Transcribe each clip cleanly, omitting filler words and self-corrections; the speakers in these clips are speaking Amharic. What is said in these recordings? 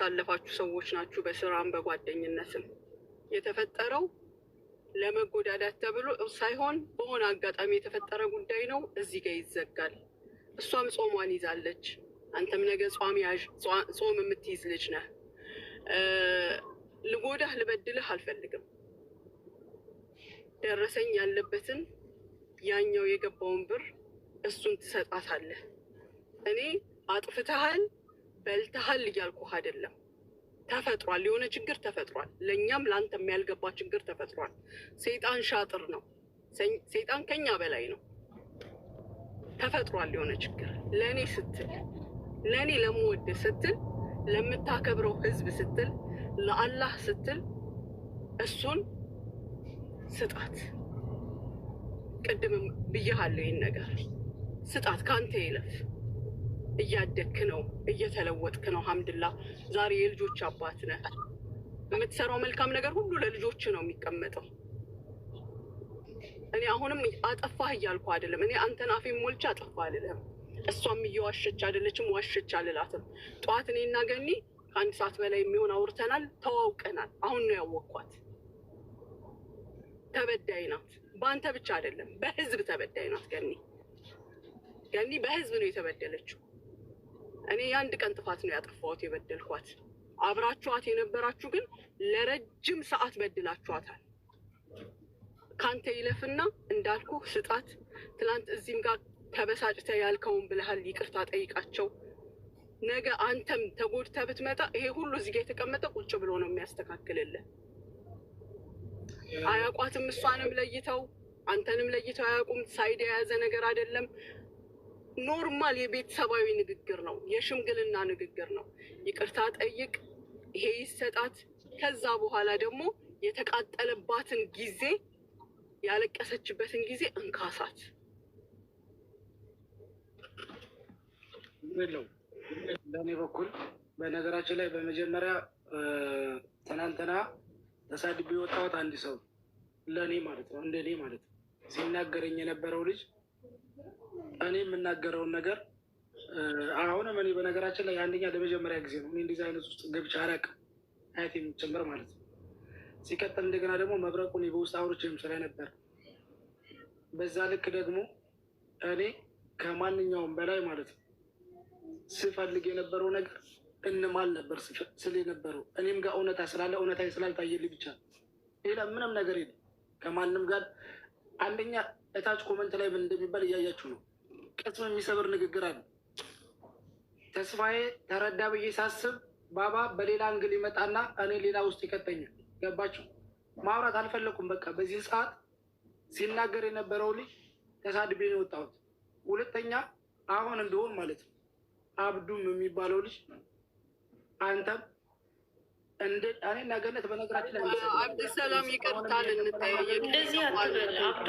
ያሳለፋችሁ ሰዎች ናችሁ። በስራም በጓደኝነትም የተፈጠረው ለመጎዳዳት ተብሎ ሳይሆን በሆነ አጋጣሚ የተፈጠረ ጉዳይ ነው። እዚህ ጋር ይዘጋል። እሷም ጾሟን ይዛለች። አንተም ነገ ጾም የምትይዝ ልጅ ነህ። ልጎዳህ ልበድልህ አልፈልግም። ደረሰኝ ያለበትን ያኛው የገባውን ብር እሱን ትሰጣታለህ። እኔ አጥፍተሃል በልተሃል እያልኩህ አይደለም። ተፈጥሯል፣ የሆነ ችግር ተፈጥሯል። ለእኛም ለአንተም ያልገባ ችግር ተፈጥሯል። ሰይጣን ሻጥር ነው። ሰይጣን ከኛ በላይ ነው። ተፈጥሯል የሆነ ችግር። ለእኔ ስትል፣ ለእኔ ለምወድህ ስትል፣ ለምታከብረው ህዝብ ስትል፣ ለአላህ ስትል እሱን ስጣት። ቅድምም ብያሃለሁ ይህን ነገር ስጣት። ከአንተ ይለፍ። እያደግክ ነው፣ እየተለወጥክ ነው። ሐምድላ ዛሬ የልጆች አባት ነህ። የምትሰራው መልካም ነገር ሁሉ ለልጆች ነው የሚቀመጠው። እኔ አሁንም አጠፋህ እያልኩ አይደለም። እኔ አንተን አፌን ሞልቼ አጠፋህ አልልህም። እሷም እየዋሸች አይደለችም፣ ዋሸች አልላትም። ጠዋት እኔና ገኒ ከአንድ ሰዓት በላይ የሚሆን አውርተናል፣ ተዋውቀናል። አሁን ነው ያወቅኳት። ተበዳይ ናት። በአንተ ብቻ አይደለም፣ በህዝብ ተበዳይ ናት። ገኒ በህዝብ ነው የተበደለችው። እኔ የአንድ ቀን ጥፋት ነው ያጠፋሁት የበደልኳት። አብራችኋት የነበራችሁ ግን ለረጅም ሰዓት በድላችኋታል። ካንተ ይለፍና እንዳልኩ ስጣት። ትላንት እዚህም ጋር ተበሳጭተ ያልከውን ብለሃል። ይቅርታ ጠይቃቸው። ነገ አንተም ተጎድተ ብትመጣ ይሄ ሁሉ እዚህ ጋር የተቀመጠ ቁጭ ብሎ ነው የሚያስተካክልልህ። አያውቋትም። እሷንም ለይተው አንተንም ለይተው አያውቁም። ሳይድ የያዘ ነገር አይደለም። ኖርማል የቤተሰባዊ ንግግር ነው፣ የሽምግልና ንግግር ነው። ይቅርታ ጠይቅ፣ ይሄ ይሰጣት። ከዛ በኋላ ደግሞ የተቃጠለባትን ጊዜ ያለቀሰችበትን ጊዜ እንካሳት። በእኔ በኩል በነገራችን ላይ በመጀመሪያ ትናንትና ተሳድቤ የወጣሁት አንድ ሰው ለእኔ ማለት ነው፣ እንደ እኔ ማለት ነው ሲናገረኝ የነበረው ልጅ እኔ የምናገረውን ነገር አሁንም እኔ በነገራችን ላይ አንደኛ ለመጀመሪያ ጊዜ ነው እኔ እንደዚህ አይነት ውስጥ ገብቼ አላውቅም፣ አያት የሚጨምር ማለት ነው። ሲቀጥል እንደገና ደግሞ መብረቁ እኔ በውስጥ አውርቼም ስለነበር በዛ ልክ ደግሞ እኔ ከማንኛውም በላይ ማለት ነው ስፈልግ የነበረው ነገር እንማል ነበር ስል የነበረው እኔም ጋር እውነታ ስላለ እውነታ ስላልታየልኝ ብቻ ሌላ ምንም ነገር የለም። ከማንም ጋር አንደኛ እታች ኮመንት ላይ ምን እንደሚባል እያያችሁ ነው። ቅስም የሚሰብር ንግግር አለ። ተስፋዬ ተረዳ ብዬ ሳስብ ባባ በሌላ አንግል ይመጣና እኔ ሌላ ውስጥ ይከተኛል። ገባችሁ? ማውራት አልፈለኩም። በቃ በዚህ ሰዓት ሲናገር የነበረው ልጅ ተሳድቤ ነው የወጣሁት። ሁለተኛ አሁን እንደሆን ማለት ነው አብዱም የሚባለው ልጅ አንተም እኔ ነገነት በነገራችን ላይ አብዱሰላም ይቅርታል እንጠያየቅ። እንደዚህ አትበል አብዱ።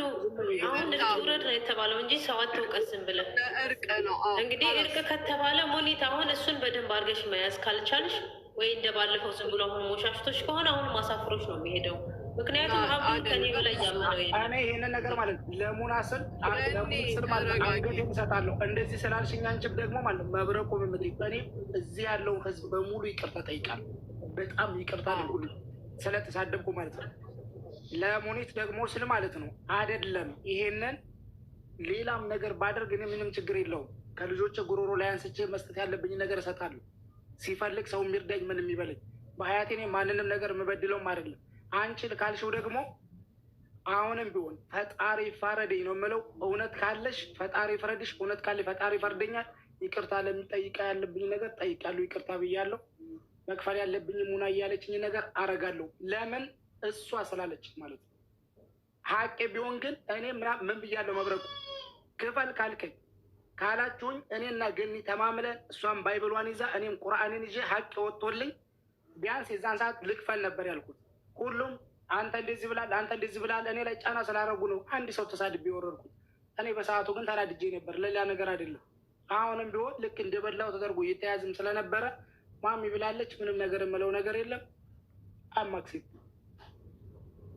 አሁን ውረድ ነው የተባለው እንጂ ሰው አትውቀስም ብለን እርቅ ነው እንግዲህ። እርቅ ከተባለ ሞኒት አሁን እሱን በደንብ አድርገሽ መያዝ ካልቻልሽ ወይ እንደባለፈው ዝም ብሎ አሁን ሞሻሽቶች ከሆነ አሁን ማሳፍሮች ነው የሚሄደው። ምክንያቱም አብዱ ከኔ በላይ ያመነው እኔ ይህንን ነገር ማለት ለሙናስል ማለት አንገት እሰጣለሁ። እንደዚህ ስላልሽኝ አንቺም ደግሞ ማለት መብረቁ ምምት እኔ እዚህ ያለውን ህዝብ በሙሉ ይቅርታ ጠይቃለሁ። በጣም ይቅርታ ሁሉ ስለተሳደብኩ ማለት ነው። ለሙኒት ደግሞ ስል ማለት ነው አይደለም ይሄንን ሌላም ነገር ባደርግ እኔ ምንም ችግር የለውም። ከልጆች ጉሮሮ ላይ አንስቼ መስጠት ያለብኝ ነገር እሰጣለሁ። ሲፈልግ ሰው የሚርዳኝ ምን የሚበለኝ በሀያቴ እኔ ማንንም ነገር የምበድለውም አይደለም። አንቺ ካልሽው ደግሞ አሁንም ቢሆን ፈጣሪ ፈረደኝ ነው የምለው። እውነት ካለሽ ፈጣሪ ፍረድሽ፣ እውነት ካለ ፈጣሪ ፈርደኛል። ይቅርታ ለሚጠይቃ ያለብኝ ነገር ጠይቃለሁ። ይቅርታ ብያለሁ። መክፈል ያለብኝ ሙና እያለችኝ ነገር አረጋለሁ። ለምን እሷ ስላለች ማለት ነው። ሀቄ ቢሆን ግን እኔ ምን ብያለሁ? መብረቁ ክፈል ካልከኝ ካላችሁኝ እኔና ገኒ ተማምለን እሷን ባይብሏን ይዛ እኔም ቁርአንን ይዤ ሀቅ ወጥቶልኝ ቢያንስ የዛን ሰዓት ልክፈል ነበር ያልኩት። ሁሉም አንተ እንደዚህ ብላል፣ አንተ እንደዚህ ብላል። እኔ ላይ ጫና ስላደረጉ ነው አንድ ሰው ተሳድቤ የወረድኩት። እኔ በሰዓቱ ግን ተናድጄ ነበር፣ ሌላ ነገር አይደለም። አሁንም ቢሆን ልክ እንደበላው ተደርጎ እየተያዝም ስለነበረ ማሚ ብላለች። ምንም ነገር የምለው ነገር የለም። አማክሲት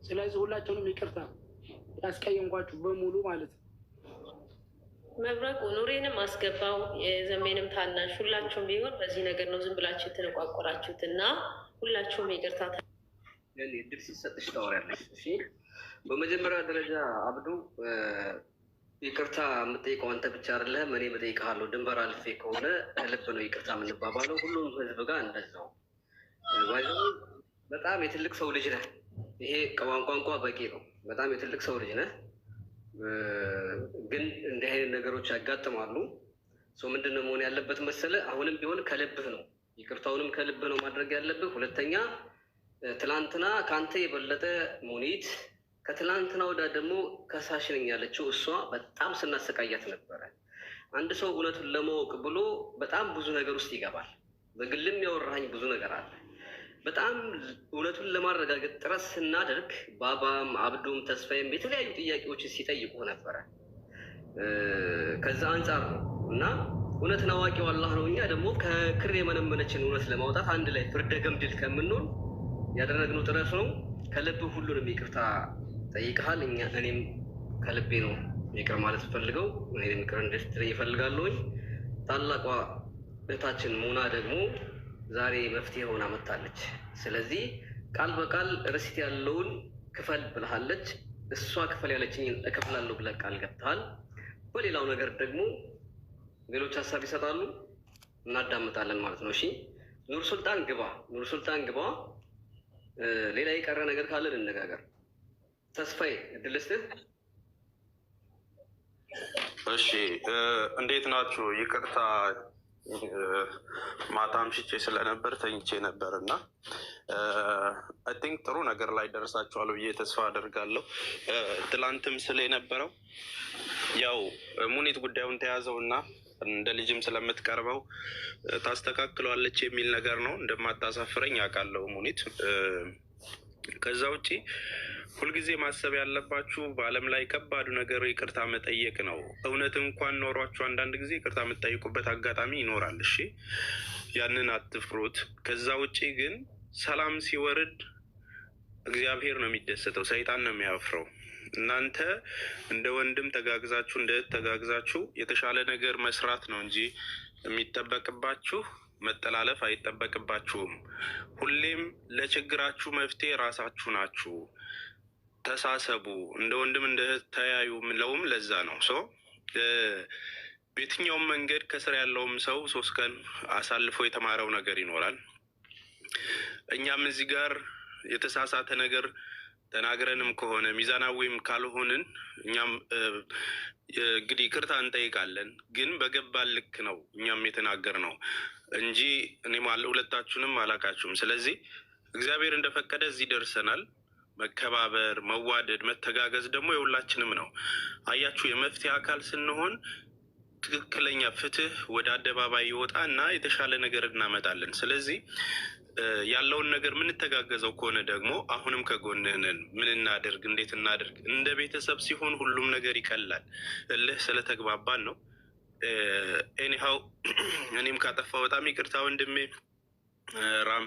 ስለዚህ ሁላቸውንም ይቅርታ ያስቀየምኳችሁ በሙሉ ማለት ነው። መብረቁ ኑሬንም አስገባው የዘሜንም ታናሽ ሁላችሁም ቢሆን በዚህ ነገር ነው ዝም ብላችሁ የተነቋቆራችሁት እና ሁላችሁም ይቅርታ እድል ሲሰጥሽ ታወሪያለሽ። እሺ በመጀመሪያ ደረጃ አብዱ ይቅርታ የምጠይቀው አንተ ብቻ አይደለህም፣ እኔ እጠይቅሃለሁ። ድንበር አልፌ ከሆነ ልብ ነው ይቅርታ የምንባባለው። ሁሉም ህዝብ ጋር እንደዛው። በጣም የትልቅ ሰው ልጅ ነህ። ይሄ ቋንቋ በቂ ነው። በጣም የትልቅ ሰው ልጅ ነህ። ግን እንዲህ አይነት ነገሮች ያጋጥማሉ። ምንድን ነው መሆን ያለበት መሰለ? አሁንም ቢሆን ከልብህ ነው፣ ይቅርታውንም ከልብህ ነው ማድረግ ያለብህ። ሁለተኛ ትላንትና ከአንተ የበለጠ ሙኒት ከትላንትና ወዳ ደግሞ ከሳሽ ነኝ ያለችው እሷ በጣም ስናሰቃያት ነበረ። አንድ ሰው እውነቱን ለማወቅ ብሎ በጣም ብዙ ነገር ውስጥ ይገባል። በግልም ያወራኝ ብዙ ነገር አለ። በጣም እውነቱን ለማረጋገጥ ጥረት ስናደርግ ባባም አብዱም ተስፋዬም የተለያዩ ጥያቄዎችን ሲጠይቁ ነበረ። ከዛ አንጻር ነው እና እውነትን አዋቂው አላህ ነው። እኛ ደግሞ ከክር የመነመነችን እውነት ለማውጣት አንድ ላይ ፍርደ ገምድል ከምንሆን ያደረግነው ጥረት ነው። ከልብ ሁሉንም ይቅርታ ጠይቀሃል። እኔም ከልቤ ነው ይቅር ማለት ፈልገው እኔም ይቅር እንድትለኝ ይፈልጋለሁኝ። ታላቋ እህታችን ሙና ደግሞ ዛሬ መፍትሄ ሆና መጥታለች። ስለዚህ ቃል በቃል ርሲት ያለውን ክፈል ብለሃለች። እሷ ክፈል ያለችኝን እከፍላለሁ ብለህ ቃል ገብተሃል። በሌላው ነገር ደግሞ ሌሎች ሀሳብ ይሰጣሉ፣ እናዳምጣለን ማለት ነው። እሺ ኑር ሱልጣን ግባ፣ ኑር ሱልጣን ግባ። ሌላ የቀረ ነገር ካለ እንነጋገር። ተስፋዬ እድል ልስጥህ። እሺ እንዴት ናችሁ? ይቅርታ ማታ አምሽቼ ስለነበር ተኝቼ ነበር እና አይ ቲንክ ጥሩ ነገር ላይ ደርሳችኋል ብዬ ተስፋ አደርጋለሁ። ትላንትም ስለ የነበረው ያው ሙኒት ጉዳዩን ተያዘው እና እንደ ልጅም ስለምትቀርበው ታስተካክለዋለች የሚል ነገር ነው። እንደማታሳፍረኝ አውቃለሁ ሙኒት። ከዛ ውጪ ሁልጊዜ ማሰብ ያለባችሁ በዓለም ላይ ከባዱ ነገር ይቅርታ መጠየቅ ነው። እውነት እንኳን ኖሯችሁ አንዳንድ ጊዜ ይቅርታ የምትጠይቁበት አጋጣሚ ይኖራል። እሺ ያንን አትፍሩት። ከዛ ውጪ ግን ሰላም ሲወርድ እግዚአብሔር ነው የሚደሰተው፣ ሰይጣን ነው የሚያፍረው። እናንተ እንደ ወንድም ተጋግዛችሁ እንደ እህት ተጋግዛችሁ የተሻለ ነገር መስራት ነው እንጂ የሚጠበቅባችሁ መጠላለፍ አይጠበቅባችሁም። ሁሌም ለችግራችሁ መፍትሄ ራሳችሁ ናችሁ። ተሳሰቡ፣ እንደ ወንድም እንደ እህት ተያዩ ምለውም ለዛ ነው። በየትኛውም መንገድ ከስር ያለውም ሰው 3 ቀን አሳልፎ የተማረው ነገር ይኖራል። እኛም እዚህ ጋር የተሳሳተ ነገር ተናግረንም ከሆነ ሚዛናዊም ካልሆንን እኛም እንግዲህ ይቅርታ እንጠይቃለን። ግን በገባን ልክ ነው እኛም የተናገር ነው እንጂ እኔም ሁለታችሁንም አላቃችሁም። ስለዚህ እግዚአብሔር እንደፈቀደ እዚህ ደርሰናል። መከባበር፣ መዋደድ፣ መተጋገዝ ደግሞ የሁላችንም ነው። አያችሁ የመፍትሄ አካል ስንሆን ትክክለኛ ፍትህ ወደ አደባባይ ይወጣ እና የተሻለ ነገር እናመጣለን። ስለዚህ ያለውን ነገር የምንተጋገዘው ከሆነ ደግሞ አሁንም ከጎንህንን ምን እናደርግ፣ እንዴት እናደርግ። እንደ ቤተሰብ ሲሆን ሁሉም ነገር ይቀላል። እልህ ስለተግባባን ነው። ኤኒሃው እኔም ካጠፋ በጣም ይቅርታ ወንድሜ። ራም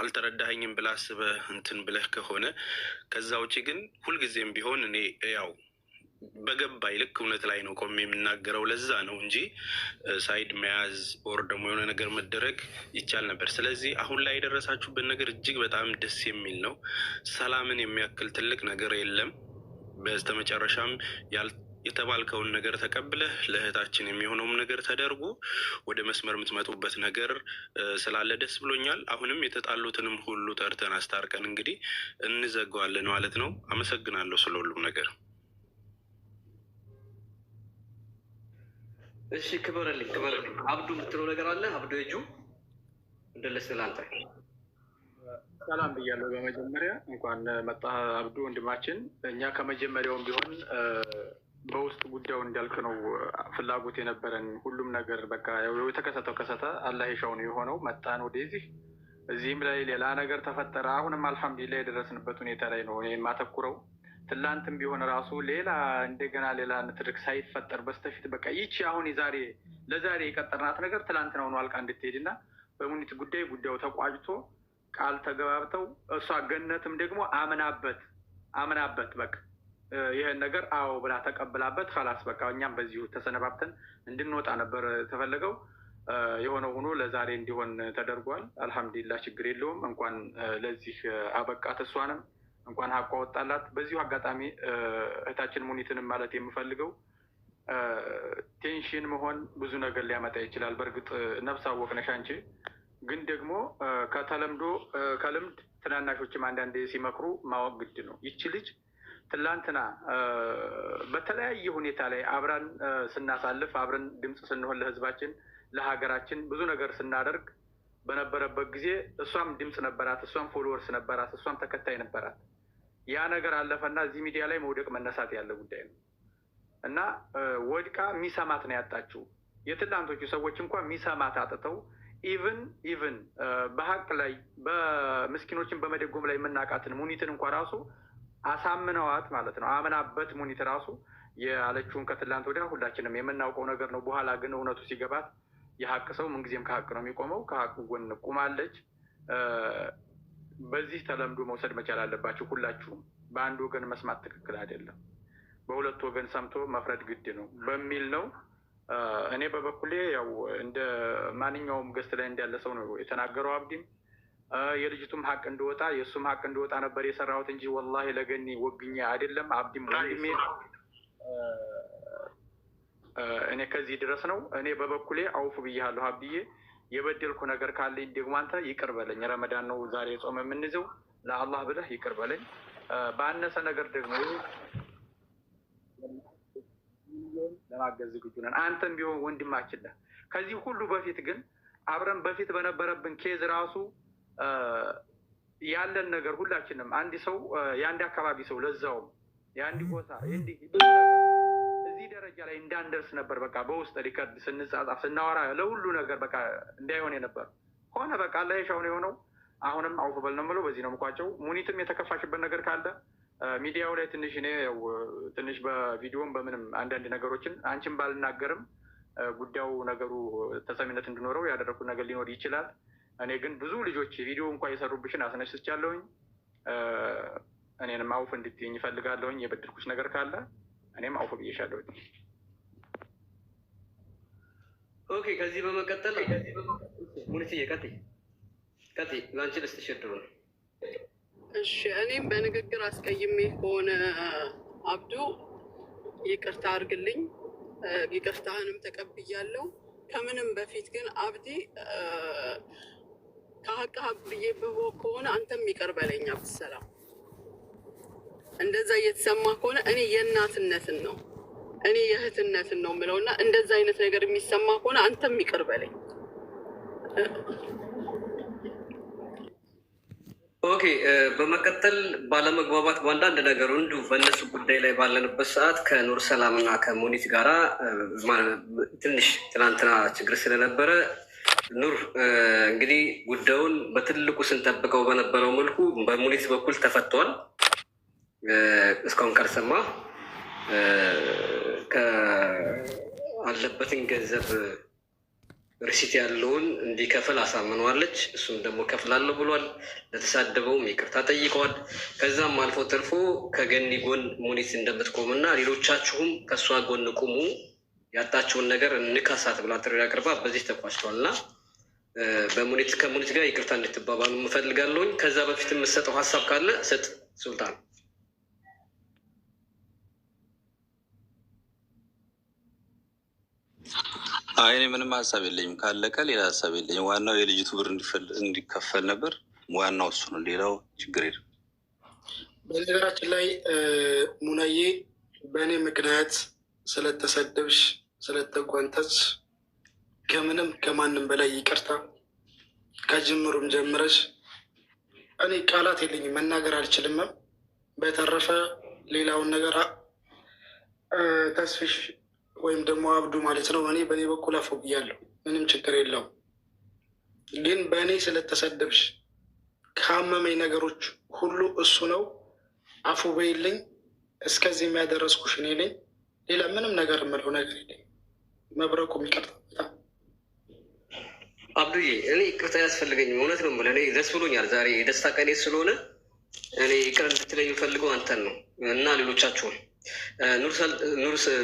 አልተረዳኸኝም ብለህ አስበህ እንትን ብለህ ከሆነ ከዛ ውጭ ግን ሁልጊዜም ቢሆን እኔ ያው በገባኝ ልክ እውነት ላይ ነው ቆሜ የምናገረው። ለዛ ነው እንጂ ሳይድ መያዝ ኦር ደግሞ የሆነ ነገር መደረግ ይቻል ነበር። ስለዚህ አሁን ላይ የደረሳችሁበት ነገር እጅግ በጣም ደስ የሚል ነው። ሰላምን የሚያክል ትልቅ ነገር የለም። በስተመጨረሻም የተባልከውን ነገር ተቀብለህ ለእህታችን የሚሆነውም ነገር ተደርጎ ወደ መስመር የምትመጡበት ነገር ስላለ ደስ ብሎኛል። አሁንም የተጣሉትንም ሁሉ ጠርተን አስታርቀን እንግዲህ እንዘጋዋለን ማለት ነው። አመሰግናለሁ ስለ ሁሉም ነገር። እሺ ክበረልኝ። አብዱ የምትለው ነገር አለ? አብዱ የጁ እንደለስ ላንተ ሰላም ብያለሁ። በመጀመሪያ እንኳን መጣ አብዱ ወንድማችን። እኛ ከመጀመሪያውም ቢሆን በውስጥ ጉዳዩ እንዳልክ ነው ፍላጎት የነበረን። ሁሉም ነገር በቃ የተከሰተው ከሰተ አላህ ይሻው ነው የሆነው። መጣን ወደዚህ፣ እዚህም ላይ ሌላ ነገር ተፈጠረ። አሁንም አልሐምዱሊላህ የደረስንበት ሁኔታ ላይ ነው የማተኩረው። ትላንትም ቢሆን ራሱ ሌላ እንደገና ሌላ ንትርክ ሳይፈጠር በስተፊት በቃ ይቺ አሁን ለዛሬ የቀጠርናት ነገር ትላንትና ሆኖ አልቃ እንድትሄድና በሙኒት ጉዳዩ ተቋጭቶ ቃል ተገባብተው እሷ ገነትም ደግሞ አምናበት በቃ ይህን ነገር አዎ ብላ ተቀብላበት ካላስ በቃ እኛም በዚሁ ተሰነባብተን እንድንወጣ ነበር ተፈለገው። የሆነው ሆኖ ለዛሬ እንዲሆን ተደርጓል። አልሐምዱሊላህ ችግር የለውም። እንኳን ለዚህ አበቃት፣ እሷንም እንኳን ሀቋ ወጣላት። በዚሁ አጋጣሚ እህታችን ሙኒትንም ማለት የምፈልገው ቴንሽን መሆን ብዙ ነገር ሊያመጣ ይችላል። በእርግጥ ነፍስ አወቅነሽ አንቺ፣ ግን ደግሞ ከተለምዶ ከልምድ ትናናሾችም አንዳንዴ ሲመክሩ ማወቅ ግድ ነው። ይቺ ልጅ ትላንትና በተለያየ ሁኔታ ላይ አብረን ስናሳልፍ አብረን ድምፅ ስንሆን ለህዝባችን ለሀገራችን ብዙ ነገር ስናደርግ በነበረበት ጊዜ እሷም ድምፅ ነበራት፣ እሷም ፎሎወርስ ነበራት፣ እሷም ተከታይ ነበራት። ያ ነገር አለፈና እዚህ ሚዲያ ላይ መውደቅ መነሳት ያለ ጉዳይ ነው እና ወድቃ የሚሰማት ነው ያጣችው። የትላንቶቹ ሰዎች እንኳን የሚሰማት አጥተው ኢቭን በሀቅ ላይ በምስኪኖችን በመደጎም ላይ የምናውቃትን ሙኒትን እንኳ ራሱ አሳምነዋት ማለት ነው። አምናበት ሙኒት ራሱ ያለችውን ከትላንት ወዲያ ሁላችንም የምናውቀው ነገር ነው። በኋላ ግን እውነቱ ሲገባት የሀቅ ሰው ምንጊዜም ከሀቅ ነው የሚቆመው። ከሀቅ ጎን ቁማለች። በዚህ ተለምዶ መውሰድ መቻል አለባቸው ሁላችሁም። በአንድ ወገን መስማት ትክክል አይደለም፣ በሁለት ወገን ሰምቶ መፍረድ ግድ ነው በሚል ነው። እኔ በበኩሌ ያው እንደ ማንኛውም ገስት ላይ እንዳለ ሰው ነው የተናገረው። አብዲም የልጅቱም ሀቅ እንዲወጣ የእሱም ሀቅ እንዲወጣ ነበር የሰራሁት እንጂ ወላሂ ለገኒ ወግኜ አይደለም። አብዲም ወንድሜ እኔ ከዚህ ድረስ ነው። እኔ በበኩሌ አውፍ ብያለሁ። አብዬ የበደልኩ ነገር ካለኝ ደግሞ አንተ ይቅር በለኝ። ረመዳን ነው ዛሬ ጾም የምንይዘው፣ ለአላህ ብለህ ይቅር በለኝ። ባነሰ ነገር ደግሞ ለማገዝ ዝግጁ ነን። አንተም ቢሆን ወንድማችን ነህ። ከዚህ ሁሉ በፊት ግን አብረን በፊት በነበረብን ኬዝ ራሱ ያለን ነገር ሁላችንም አንድ ሰው የአንድ አካባቢ ሰው ለዛውም የአንድ ቦታ እንዲህ እዚህ ደረጃ ላይ እንዳንደርስ ነበር። በቃ በውስጥ ሪከርድ ስንጻጻፍ ስናወራ ለሁሉ ነገር በቃ እንዳይሆን የነበር ሆነ። በቃ አላህ የሻው ነው የሆነው። አሁንም አውፍ በል ነው የምለው። በዚህ ነው የምቋጨው። ሙኒትም የተከፋሽበት ነገር ካለ ሚዲያው ላይ ትንሽ እኔ ያው ትንሽ በቪዲዮም በምንም አንዳንድ ነገሮችን አንቺን ባልናገርም ጉዳዩ ነገሩ ተሰሚነት እንዲኖረው ያደረኩት ነገር ሊኖር ይችላል። እኔ ግን ብዙ ልጆች ቪዲዮ እንኳን የሰሩብሽን አስነስቻለሁኝ። እኔንም አውፍ እንድትይኝ ይፈልጋለሁኝ። የበደልኩሽ ነገር ካለ እኔም አውፍ ብዬሻለሁኝ። ኦኬ። ከዚህ በመቀጠል ሙኒትዬ ቀጥይ ለአንቺ ልስጥሽ እድሉ ነው። እሺ፣ እኔም በንግግር አስቀይሜ ከሆነ አብዱ ይቅርታ አድርግልኝ። ይቅርታህንም ተቀብያለሁ። ከምንም በፊት ግን አብዲ ከሀቅ ሀቅ ብዬ ብቦ ከሆነ አንተም ይቅር በለኝ። አብሰላም እንደዛ እየተሰማ ከሆነ እኔ የእናትነትን ነው እኔ የእህትነትን ነው የምለው እና እንደዛ አይነት ነገር የሚሰማ ከሆነ አንተም ይቅር በለኝ። ኦኬ። በመቀጠል ባለመግባባት በአንዳንድ ነገሩ እንዲሁ በእነሱ ጉዳይ ላይ ባለንበት ሰዓት ከኑር ሰላም እና ከሙኒት ጋራ ትንሽ ትናንትና ችግር ስለነበረ ኑር እንግዲህ ጉዳዩን በትልቁ ስንጠብቀው በነበረው መልኩ በሙኒት በኩል ተፈቷል። እስካሁን ካልሰማ አለበትን ገንዘብ ሪሲት ያለውን እንዲከፍል አሳምነዋለች። እሱም ደግሞ ከፍላለሁ ብሏል። ለተሳደበውም ይቅርታ ጠይቀዋል። ከዛም አልፎ ተርፎ ከገኒ ጎን ሙኒት እንደምትቆምና ሌሎቻችሁም ከእሷ ጎን ቁሙ፣ ያጣችውን ነገር እንካሳት ብላ ጥሪ አቅርባ በዚህ ተቋጭቷል እና ከሙኒት ጋር ይቅርታ እንድትባባሉ እፈልጋለሁኝ። ከዛ በፊት የምትሰጠው ሀሳብ ካለ ስጥ ሱልጣን። እኔ ምንም ሀሳብ የለኝም። ካለቀ ሌላ ሀሳብ የለኝም። ዋናው የልጅቱ ብር እንዲከፈል ነበር። ዋናው እሱ ነው። ሌላው ችግር የለም። በነገራችን ላይ ሙናዬ በእኔ ምክንያት ስለተሰደብሽ ስለተጓንተች ከምንም ከማንም በላይ ይቅርታ። ከጅምሩም ጀምረሽ እኔ ቃላት የለኝም፣ መናገር አልችልምም። በተረፈ ሌላውን ነገር ተስፊሽ ወይም ደግሞ አብዱ ማለት ነው። እኔ በእኔ በኩል አፉ ብያለሁ፣ ምንም ችግር የለውም። ግን በእኔ ስለተሰደብሽ ካመመኝ ነገሮች ሁሉ እሱ ነው። አፉ በይልኝ። እስከዚህ የሚያደረስኩሽ እኔ ነኝ። ሌላ ምንም ነገር የምለው ነገር የለኝ። መብረቁ ይቅርታ። በጣም አብዱዬ፣ እኔ ይቅርታ ያስፈልገኝም። እውነት ነው የምልህ። እኔ ደስ ብሎኛል። ዛሬ የደስታ ቀኔ ስለሆነ እኔ ይቅር እንድትለኝ የምፈልገው አንተን ነው እና ሌሎቻችሁን።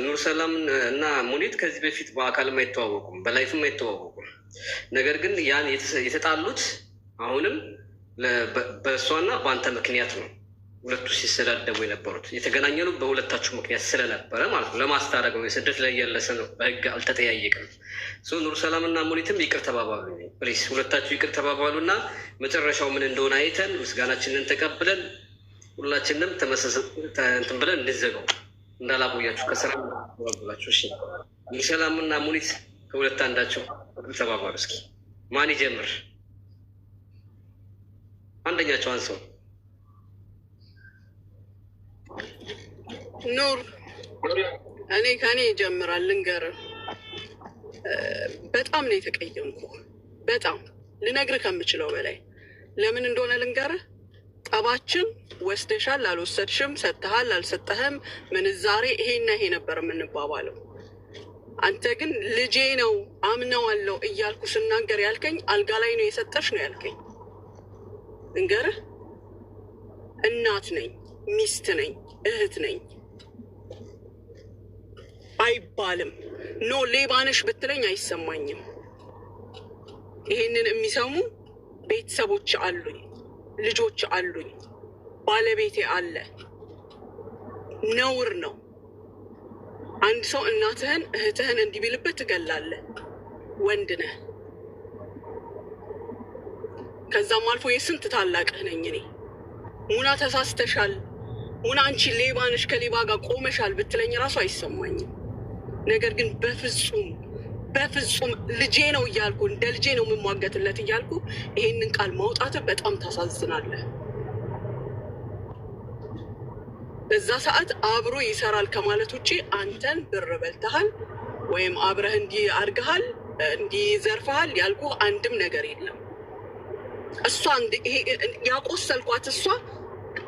ኑር ሰላም እና ሙኒት ከዚህ በፊት በአካልም አይተዋወቁም፣ በላይፍም አይተዋወቁም። ነገር ግን ያን የተጣሉት አሁንም በእሷና በአንተ ምክንያት ነው። ሁለቱ ሲሰዳደቡ የነበሩት የተገናኘነው በሁለታችሁ ምክንያት ስለነበረ ማለት ነው። ለማስታረቅ ነው። የስደት ላይ ያለሰ ነው። በህግ አልተጠያየቅም። ኑር ሰላም እና ሙኒትም ይቅር ተባባሉ። ፕሊስ ሁለታችሁ ይቅር ተባባሉ እና መጨረሻው ምን እንደሆነ አይተን ምስጋናችንን ተቀብለን ሁላችንም እንትን ብለን እንድዘገው እንዳላቆያችሁ ከስራ ብላችሁ። እሺ ኑር ሰላም እና ሙኒት ከሁለት አንዳቸው ተባባሉ። እስኪ ማን ይጀምር? አንደኛቸው አንሰው። ኑር እኔ ከኔ ይጀምራል። ልንገርህ፣ በጣም ነው የተቀየምኩ። በጣም ልነግርህ ከምችለው በላይ። ለምን እንደሆነ ልንገርህ። ጠባችን ወስደሻል አልወሰድሽም፣ ሰጥተሃል አልሰጠህም፣ ምንዛሬ ይሄና ይሄ ነበር የምንባባለው። አንተ ግን ልጄ ነው አምነዋለሁ እያልኩ ስናገር ያልከኝ አልጋ ላይ ነው የሰጠሽ ነው ያልከኝ። ልንገርህ፣ እናት ነኝ፣ ሚስት ነኝ፣ እህት ነኝ አይባልም። ኖ ሌባነሽ ብትለኝ አይሰማኝም። ይሄንን የሚሰሙ ቤተሰቦች አሉኝ፣ ልጆች አሉኝ፣ ባለቤቴ አለ። ነውር ነው። አንድ ሰው እናትህን እህትህን እንዲቢልበት ትገላለህ። ወንድ ነህ። ከዛም አልፎ የስንት ታላቅህ ነኝ እኔ። ሙና ተሳስተሻል፣ ሙና አንቺ ሌባነሽ ከሌባ ጋር ቆመሻል ብትለኝ ራሱ አይሰማኝም። ነገር ግን በፍጹም ልጄ ነው እያልኩ እንደ ልጄ ነው የምሟገትለት እያልኩ ይሄንን ቃል ማውጣት በጣም ታሳዝናለህ። በዛ ሰዓት አብሮ ይሰራል ከማለት ውጭ አንተን ብር በልተሃል ወይም አብረህ እንዲህ አድርገሃል እንዲህ ዘርፈሃል ያልኩ አንድም ነገር የለም። እሷ ያቆሰልኳት እሷ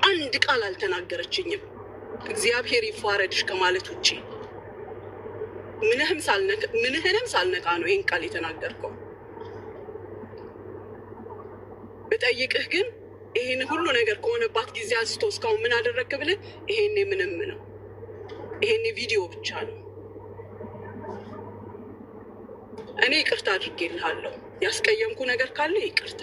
አንድ ቃል አልተናገረችኝም። እግዚአብሔር ይፋረድሽ ከማለት ውጭ ምንህንም ሳልነካ ነው ይህን ቃል የተናገርከው። ብጠይቅህ ግን ይህን ሁሉ ነገር ከሆነባት ጊዜ አንስቶ እስካሁን ምን አደረግክ ብልህ ይሄኔ ምንም ነው። ይሄኔ ቪዲዮ ብቻ ነው። እኔ ይቅርታ አድርጌልሃለሁ። ያስቀየምኩ ነገር ካለ ይቅርታ።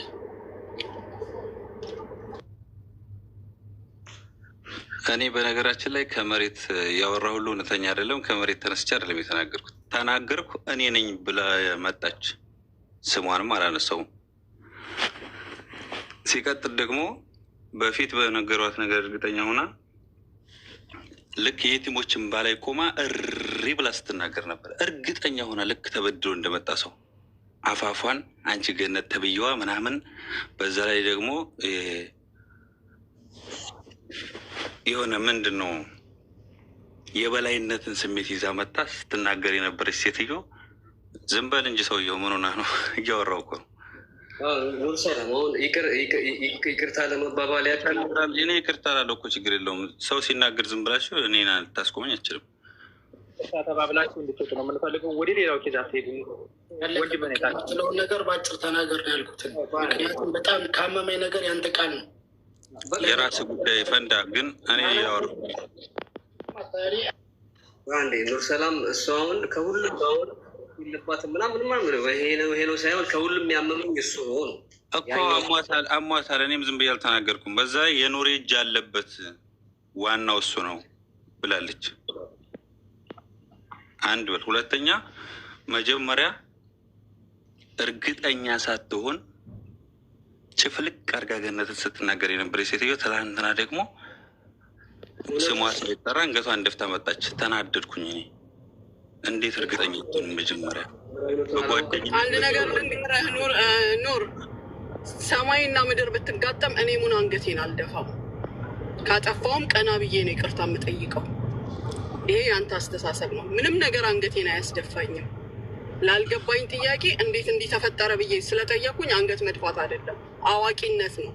እኔ በነገራችን ላይ ከመሬት ያወራ ሁሉ እውነተኛ አይደለም። ከመሬት ተነስቼ አይደለም የተናገርኩት። ተናገርኩ እኔ ነኝ ብላ መጣች። ስሟንም አላነሳውም። ሲቀጥል ደግሞ በፊት በነገሯት ነገር እርግጠኛ ሆና ልክ የቲሞችን ባላይ ቆማ እሪ ብላ ስትናገር ነበር። እርግጠኛ ሆና ልክ ተበድሎ እንደመጣ ሰው አፋፏን አንቺ ገነት ተብዬዋ ምናምን። በዛ ላይ ደግሞ የሆነ ምንድን ነው የበላይነትን ስሜት ይዛ መጣ ስትናገር የነበረች ሴትዮ ዝም በል እንጂ ሰውየው ምን ሆና ነው? እያወራሁ እኮ ነው። ይቅርታ ለመባባል ያክል እኔ ይቅርታ ላለው እኮ ችግር የለውም። ሰው ሲናገር ዝም ብላችሁ እኔ ልታስቆመኝ አችልም። ተባብላችሁ እንድትወጡ ነው የምንፈልገው። ወደ ሌላው ኬዛ ትሄዱ ስለውን ነገር በአጭር ተናገር ነው ያልኩት። ምክንያቱም በጣም ካመመኝ ነገር ያንተ ቃል ነው። የራስ ጉዳይ ፈንዳ። ግን እኔ ያወሩ አንዴ ኑር ሰላም እሱ አሁን ከሁሉም አሁን ይልባት ምናምን ይሄ ነው ሳይሆን ከሁሉም ያመመኝ እሱ ነው እኮ። አሟታል። እኔም ዝም ብዬ አልተናገርኩም። በዛ የኑሬ እጅ አለበት ዋናው እሱ ነው ብላለች። አንድ በል። ሁለተኛ መጀመሪያ እርግጠኛ ሳትሆን ጭፍልቅ አድርጋ ገነትን ስትናገር የነበረ ሴትዮ ትናንትና ደግሞ ስሟ ሳይጠራ አንገቷን ደፍታ መጣች። ተናደድኩኝ እኔ። እንዴት እርግጠኛ ሆን? መጀመሪያ በጓደኛ አንድ ነገር ልንገርህ ኑር፣ ሰማይና ምድር ብትጋጠም እኔ ሙን አንገቴን አልደፋም። ካጠፋውም ቀና ብዬ ነው ይቅርታ የምጠይቀው። ይሄ የአንተ አስተሳሰብ ነው። ምንም ነገር አንገቴን አያስደፋኝም። ላልገባኝ ጥያቄ እንዴት እንዲህ ተፈጠረ ብዬ ስለጠየቁኝ አንገት መድፋት አይደለም፣ አዋቂነት ነው።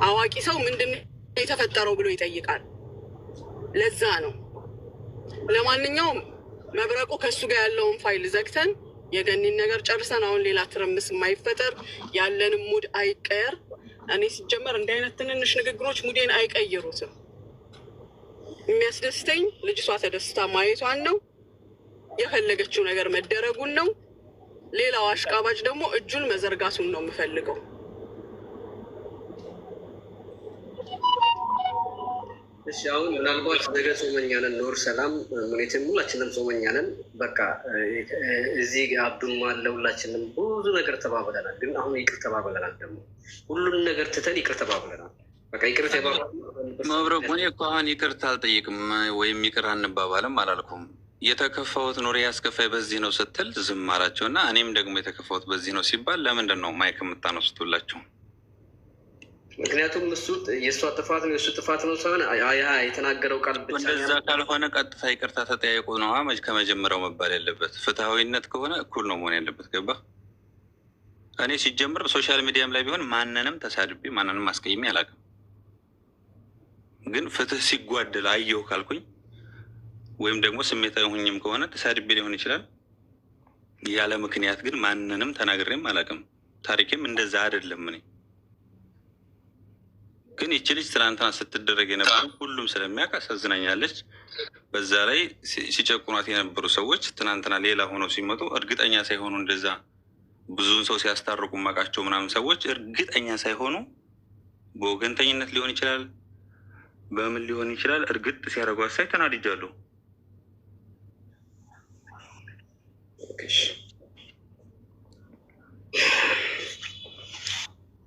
አዋቂ ሰው ምንድን ነው የተፈጠረው ብሎ ይጠይቃል። ለዛ ነው። ለማንኛውም መብረቁ ከእሱ ጋር ያለውን ፋይል ዘግተን የገኒን ነገር ጨርሰን አሁን ሌላ ትርምስ የማይፈጠር ያለንም ሙድ አይቀየር። እኔ ሲጀመር እንዲህ አይነት ትንንሽ ንግግሮች ሙዴን አይቀይሩትም። የሚያስደስተኝ ልጅቷ ተደስታ ማየቷን ነው፣ የፈለገችው ነገር መደረጉን ነው። ሌላው አሽቃባጭ ደግሞ እጁን መዘርጋቱን ነው የምፈልገው። እሺ አሁን ምናልባት ነገ ጾመኛ ነን፣ ኖር ሰላም ሙኒትም ሁላችንም ጾመኛ ነን። በቃ እዚህ አብዱም አለ፣ ሁላችንም ብዙ ነገር ተባብለናል። ግን አሁን ይቅር ተባብለናል። ደግሞ ሁሉን ነገር ትተን ይቅር ተባብለናል። በቃ ይቅር መብረቁ እኔ እኮ አሁን ይቅርታ አልጠይቅም ወይም ይቅር አንባባልም አላልኩም። የተከፋሁት ኑሮ ያስከፋይ በዚህ ነው ስትል ዝም አላቸው እና እኔም ደግሞ የተከፋሁት በዚህ ነው ሲባል ለምንድን ነው ማይክ የምታነሱትላቸው? ምክንያቱም እሱ የእሷ ጥፋት ነው የእሱ ጥፋት ነው ሳይሆን የተናገረው ቃል ብቻ። እንደዛ ካልሆነ ቀጥታ ይቅርታ ተጠያየቁ ነው ከመጀመሪያው መባል ያለበት። ፍትሐዊነት ከሆነ እኩል ነው መሆን ያለበት። ገባ? እኔ ሲጀምር ሶሻል ሚዲያም ላይ ቢሆን ማንንም ተሳድቤ ማንንም አስቀይሜ አላውቅም። ግን ፍትህ ሲጓደል አየሁ ካልኩኝ ወይም ደግሞ ስሜታዊ ሁኝም ከሆነ ተሳድቤ ሊሆን ይችላል። ያለ ምክንያት ግን ማንንም ተናግሬም አላውቅም። ታሪኬም እንደዛ አይደለም። እኔ ግን ይቺ ልጅ ትናንትና ስትደረግ የነበሩ ሁሉም ስለሚያውቅ አሳዝናኛለች። በዛ ላይ ሲጨቁኗት የነበሩ ሰዎች ትናንትና ሌላ ሆነው ሲመጡ እርግጠኛ ሳይሆኑ እንደዛ ብዙውን ሰው ሲያስታርቁ ማቃቸው ምናምን ሰዎች እርግጠኛ ሳይሆኑ በወገንተኝነት ሊሆን ይችላል፣ በምን ሊሆን ይችላል፣ እርግጥ ሲያደርጉ አሳይ ተናድጃለሁ።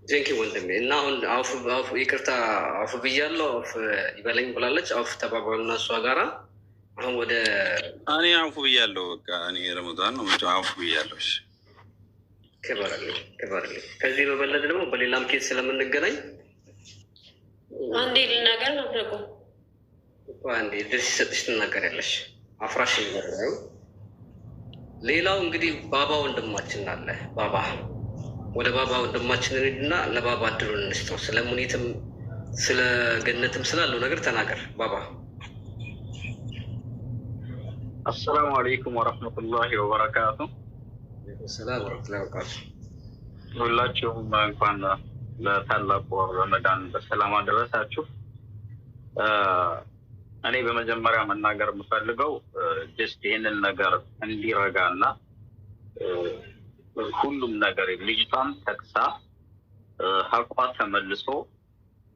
ቴንኪ ወንድሜ። እና አሁን አውፍ ይቅርታ አውፍ ብያለሁ፣ አውፍ ይበለኝ ብላለች። አውፍ ተባባሉና እሷ ጋራ አሁን ወደ እኔ አውፍ ብያለሁ። በቃ እኔ ረመዳን ነው መቼም አውፍ ብያለሁ። ክበርልኝ ክበርልኝ። ከዚህ በበለጠ ደግሞ በሌላም ኬስ ስለምንገናኝ አንዴ ልናገር ነው ደግሞ አንዴ ድርስ ሲሰጥሽ ትናገሪያለሽ። አፍራሽ ይመረው። ሌላው እንግዲህ ባባ ወንድማችን አለ። ባባ ወደ ባባ ወንድማችን እንሂድና ለባባ እድሉን እንስጠው። ስለ ሙኒትም ስለ ገነትም ስላለው ነገር ተናገር ባባ። አሰላሙ አለይኩም ወረህመቱላሂ ወበረካቱ። ሰላም ወረህመቱላሂ ወበረካቱ። ሁላችሁም እንኳን ለታላቁ ረመዳን በሰላም አደረሳችሁ። እኔ በመጀመሪያ መናገር የምፈልገው ጀስት ይህንን ነገር እንዲረጋና ሁሉም ነገር ልጅቷን ተክሳ ሀቋ ተመልሶ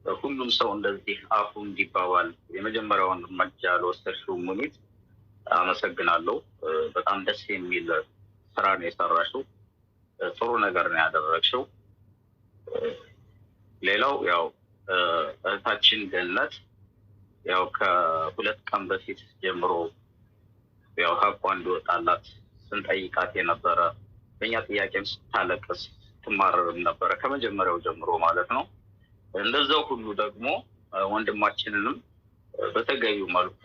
ሁሉም ሰው እንደዚህ አፉ እንዲባባል የመጀመሪያውን እርምጃ ለወሰድሽው ሙኒት አመሰግናለሁ። በጣም ደስ የሚል ስራ ነው የሰራሽው። ጥሩ ነገር ነው ያደረግሽው። ሌላው ያው እህታችን ገነት ያው ከሁለት ቀን በፊት ጀምሮ ያው ሀቋ እንዲወጣላት ስንጠይቃት የነበረ በእኛ ጥያቄም ስታለቅስ ትማረርም ነበረ ከመጀመሪያው ጀምሮ ማለት ነው። እንደዛው ሁሉ ደግሞ ወንድማችንንም በተገቢው መልኩ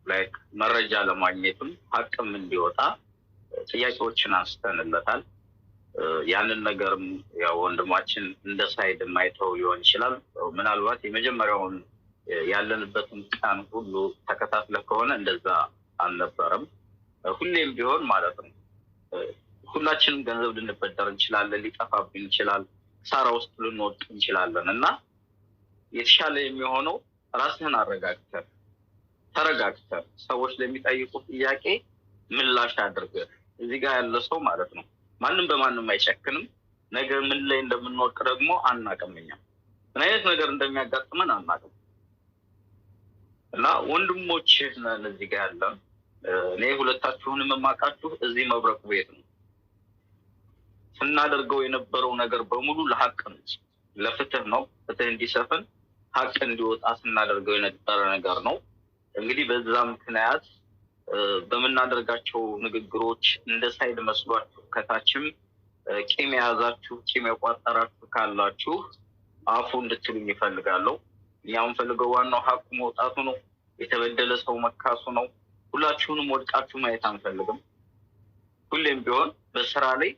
ላይክ መረጃ ለማግኘትም ሀቅም እንዲወጣ ጥያቄዎችን አንስተንለታል። ያንን ነገርም ያው ወንድማችን እንደ ሳይድ የማይተው ሊሆን ይችላል። ምናልባት የመጀመሪያውን ያለንበትን ቀን ሁሉ ተከታትለ ከሆነ እንደዛ አልነበረም። ሁሌም ቢሆን ማለት ነው ሁላችንም ገንዘብ ልንበደር እንችላለን፣ ሊጠፋብን ይችላል፣ ሳራ ውስጥ ልንወድቅ እንችላለን እና የተሻለ የሚሆነው ራስህን አረጋግተህ ተረጋግተህ ሰዎች ለሚጠይቁ ጥያቄ ምላሽ አድርገህ እዚህ ጋር ያለ ሰው ማለት ነው ማንም በማንም አይጨክንም። ነገር ምን ላይ እንደምንወድቅ ደግሞ አናውቅም። እኛ ምን አይነት ነገር እንደሚያጋጥመን አናውቅም እና ወንድሞችህ ነን እዚህ ጋር ያለን። እኔ ሁለታችሁንም የማውቃችሁ እዚህ መብረቁ ቤት ነው። ስናደርገው የነበረው ነገር በሙሉ ለሀቅ ነው፣ ለፍትህ ነው። ፍትህ እንዲሰፍን ሀቅ እንዲወጣ ስናደርገው የነበረ ነገር ነው። እንግዲህ በዛ ምክንያት በምናደርጋቸው ንግግሮች እንደ ሳይድ መስሏችሁ ከታችም ቂም የያዛችሁ ቂም የቋጠራችሁ ካላችሁ አፉ እንድትሉኝ ይፈልጋለሁ። እኛ የምንፈልገው ዋናው ሀቁ መውጣቱ ነው። የተበደለ ሰው መካሱ ነው። ሁላችሁንም ወድቃችሁ ማየት አንፈልግም። ሁሌም ቢሆን በስራ ላይ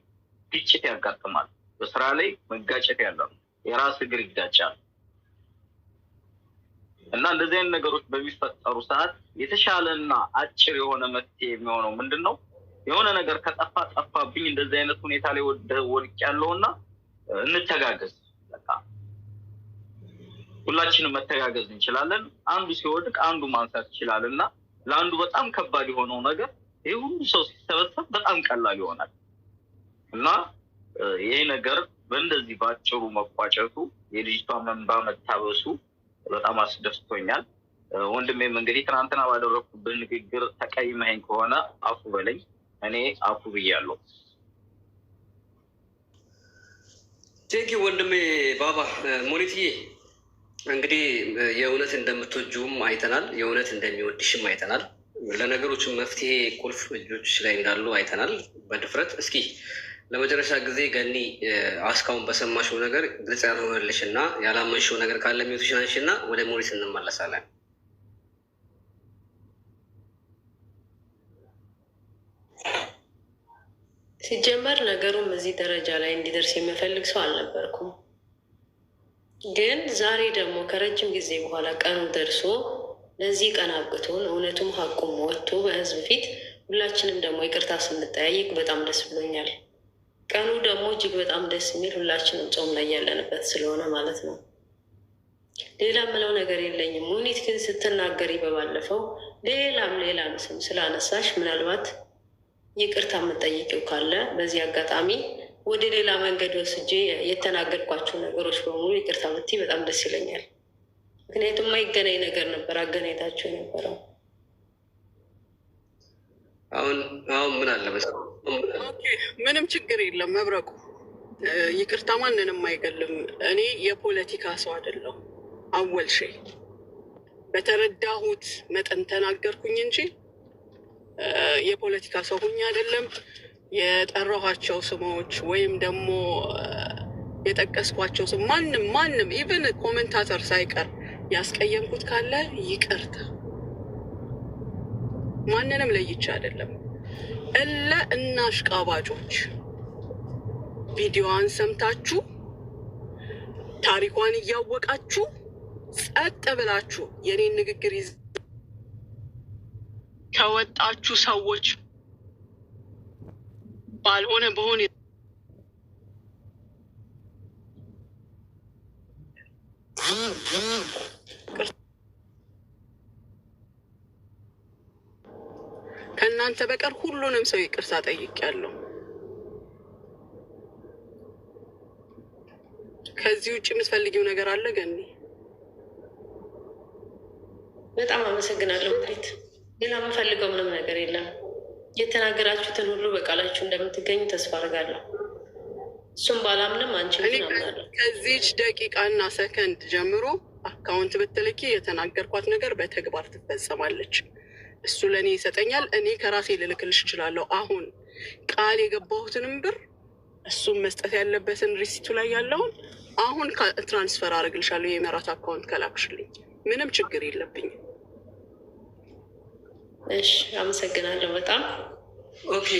ግጭት ያጋጥማል። በስራ ላይ መጋጨት ያለ ነው። የራስ እግር ይጋጫል እና እንደዚህ አይነት ነገሮች በሚፈጠሩ ሰዓት የተሻለና አጭር የሆነ መፍትሄ የሚሆነው ምንድን ነው? የሆነ ነገር ከጠፋ ጠፋብኝ፣ እንደዚህ አይነት ሁኔታ ላይ ወድቅ ያለውና እንተጋገዝ። በቃ ሁላችንም መተጋገዝ እንችላለን። አንዱ ሲወድቅ አንዱ ማንሳት ይችላል እና ለአንዱ በጣም ከባድ የሆነው ነገር ይህ ሁሉ ሰው ሲሰበሰብ በጣም ቀላል ይሆናል እና ይሄ ነገር በእንደዚህ ባጭሩ መቋጨቱ የልጅቷ መንባ መታበሱ በጣም አስደስቶኛል። ወንድሜም እንግዲህ ትናንትና ባደረኩብህ ንግግር ተቀይመኸኝ ከሆነ አፉ በለኝ። እኔ አፉ ብያለሁ። ቴንኪ ወንድሜ ባባ። ሙኒትዬ እንግዲህ የእውነት እንደምትወጂውም አይተናል፣ የእውነት እንደሚወድሽም አይተናል። ለነገሮች መፍትሄ ቁልፍ እጆች ላይ እንዳሉ አይተናል በድፍረት። እስኪ ለመጨረሻ ጊዜ ገኒ እስካሁን በሰማሽው ነገር ግልጽ ያልሆነልሽ እና ያላመንሽው ነገር ካለ ሚውትሽን አንሺ እና ወደ ሙኒት እንመለሳለን። ሲጀመር ነገሩም እዚህ ደረጃ ላይ እንዲደርስ የሚፈልግ ሰው አልነበርኩም። ግን ዛሬ ደግሞ ከረጅም ጊዜ በኋላ ቀኑ ደርሶ ለዚህ ቀን አብቅቶን እውነቱም ሀቁም ወጥቶ በህዝብ ፊት ሁላችንም ደግሞ ይቅርታ ስንጠያየቅ በጣም ደስ ብሎኛል። ቀኑ ደግሞ እጅግ በጣም ደስ የሚል ሁላችንም ጾም ላይ ያለንበት ስለሆነ ማለት ነው። ሌላ ምለው ነገር የለኝም። ሙኒት ግን ስትናገሪ በባለፈው ሌላም ስም ስላነሳሽ ምናልባት ይቅርታ የምጠይቂው ካለ በዚህ አጋጣሚ ወደ ሌላ መንገድ ወስጄ የተናገርኳቸው ነገሮች በሙሉ ይቅርታ ብትይ በጣም ደስ ይለኛል። ምክንያቱም የማይገናኝ ነገር ነበር አገናኝታቸው የነበረው። አሁን ምን አለ ምንም ችግር የለም መብረቁ። ይቅርታ ማንንም አይገልም። እኔ የፖለቲካ ሰው አይደለሁም። አወልሼ በተረዳሁት መጠን ተናገርኩኝ እንጂ የፖለቲካ ሰው ሁኝ አይደለም። የጠራኋቸው ስሞች ወይም ደግሞ የጠቀስኳቸው ስም ማንም ኢቨን ኮሜንታተር ሳይቀር ያስቀየምኩት ካለ ይቅርታ። ማንንም ለይቼ አይደለም። እና አሽቃባጮች ቪዲዮዋን ሰምታችሁ ታሪኳን እያወቃችሁ ጸጥ ብላችሁ የኔን ንግግር ከወጣችሁ ሰዎች ባልሆነ በሆነ ከእናንተ በቀር ሁሉንም ሰው ይቅርታ ጠይቄያለሁ። ከዚህ ውጭ የምትፈልጊው ነገር አለ ገኒ? በጣም አመሰግናለሁ ሙኒት። ሌላ የምፈልገው ምንም ነገር የለም። የተናገራችሁትን ሁሉ በቃላችሁ እንደምትገኙ ተስፋ አድርጋለሁ። እሱም ባላምንም አንቺ ግን አምናለሁ። ከዚች ደቂቃና ሰከንድ ጀምሮ አካውንት ብትልኪ የተናገርኳት ነገር በተግባር ትፈጸማለች። እሱ ለእኔ ይሰጠኛል። እኔ ከራሴ ልልክልሽ እችላለሁ። አሁን ቃል የገባሁትንም ብር እሱም መስጠት ያለበትን ሪሲቱ ላይ ያለውን አሁን ትራንስፈር አድርግልሻለሁ። የመራት አካውንት ከላክሽልኝ ምንም ችግር የለብኝም። እሺ አመሰግናለሁ በጣም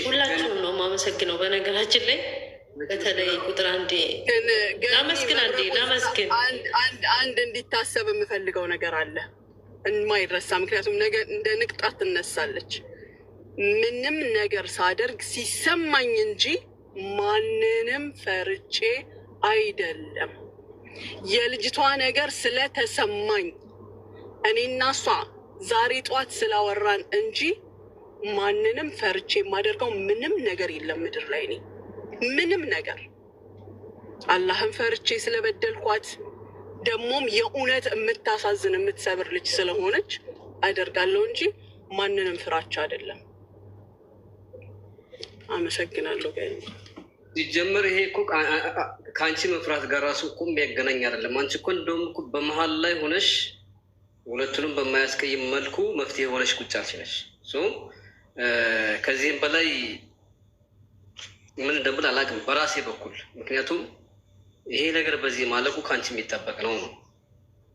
ሁላችሁም ነው የማመሰግነው። በነገራችን ላይ በተለይ ቁጥር አንዴ ላመስግን አንድ እንዲታሰብ የምፈልገው ነገር አለ የማይረሳ። ምክንያቱም ነገ እንደ ንቅጣት ትነሳለች። ምንም ነገር ሳደርግ ሲሰማኝ እንጂ ማንንም ፈርቼ አይደለም። የልጅቷ ነገር ስለተሰማኝ እኔና እሷ ዛሬ ጠዋት ስላወራን እንጂ ማንንም ፈርቼ የማደርገው ምንም ነገር የለም ምድር ላይ። እኔ ምንም ነገር አላህን ፈርቼ ስለበደልኳት ደግሞም የእውነት የምታሳዝን የምትሰብር ልጅ ስለሆነች አደርጋለሁ እንጂ ማንንም ፍራቻ አይደለም። አመሰግናለሁ። ሲጀምር ይሄ እኮ ከአንቺ መፍራት ጋር ራሱ እኮ የሚያገናኝ አይደለም። አንቺ እኮ እንደውም እኮ በመሀል ላይ ሆነሽ ሁለቱንም በማያስቀይም መልኩ መፍትሄ ሆነሽ ቁጭ አልችለሽ። ከዚህም በላይ ምን እንደምል አላውቅም በራሴ በኩል። ምክንያቱም ይሄ ነገር በዚህ ማለቁ ከአንቺ የሚጠበቅ ነው።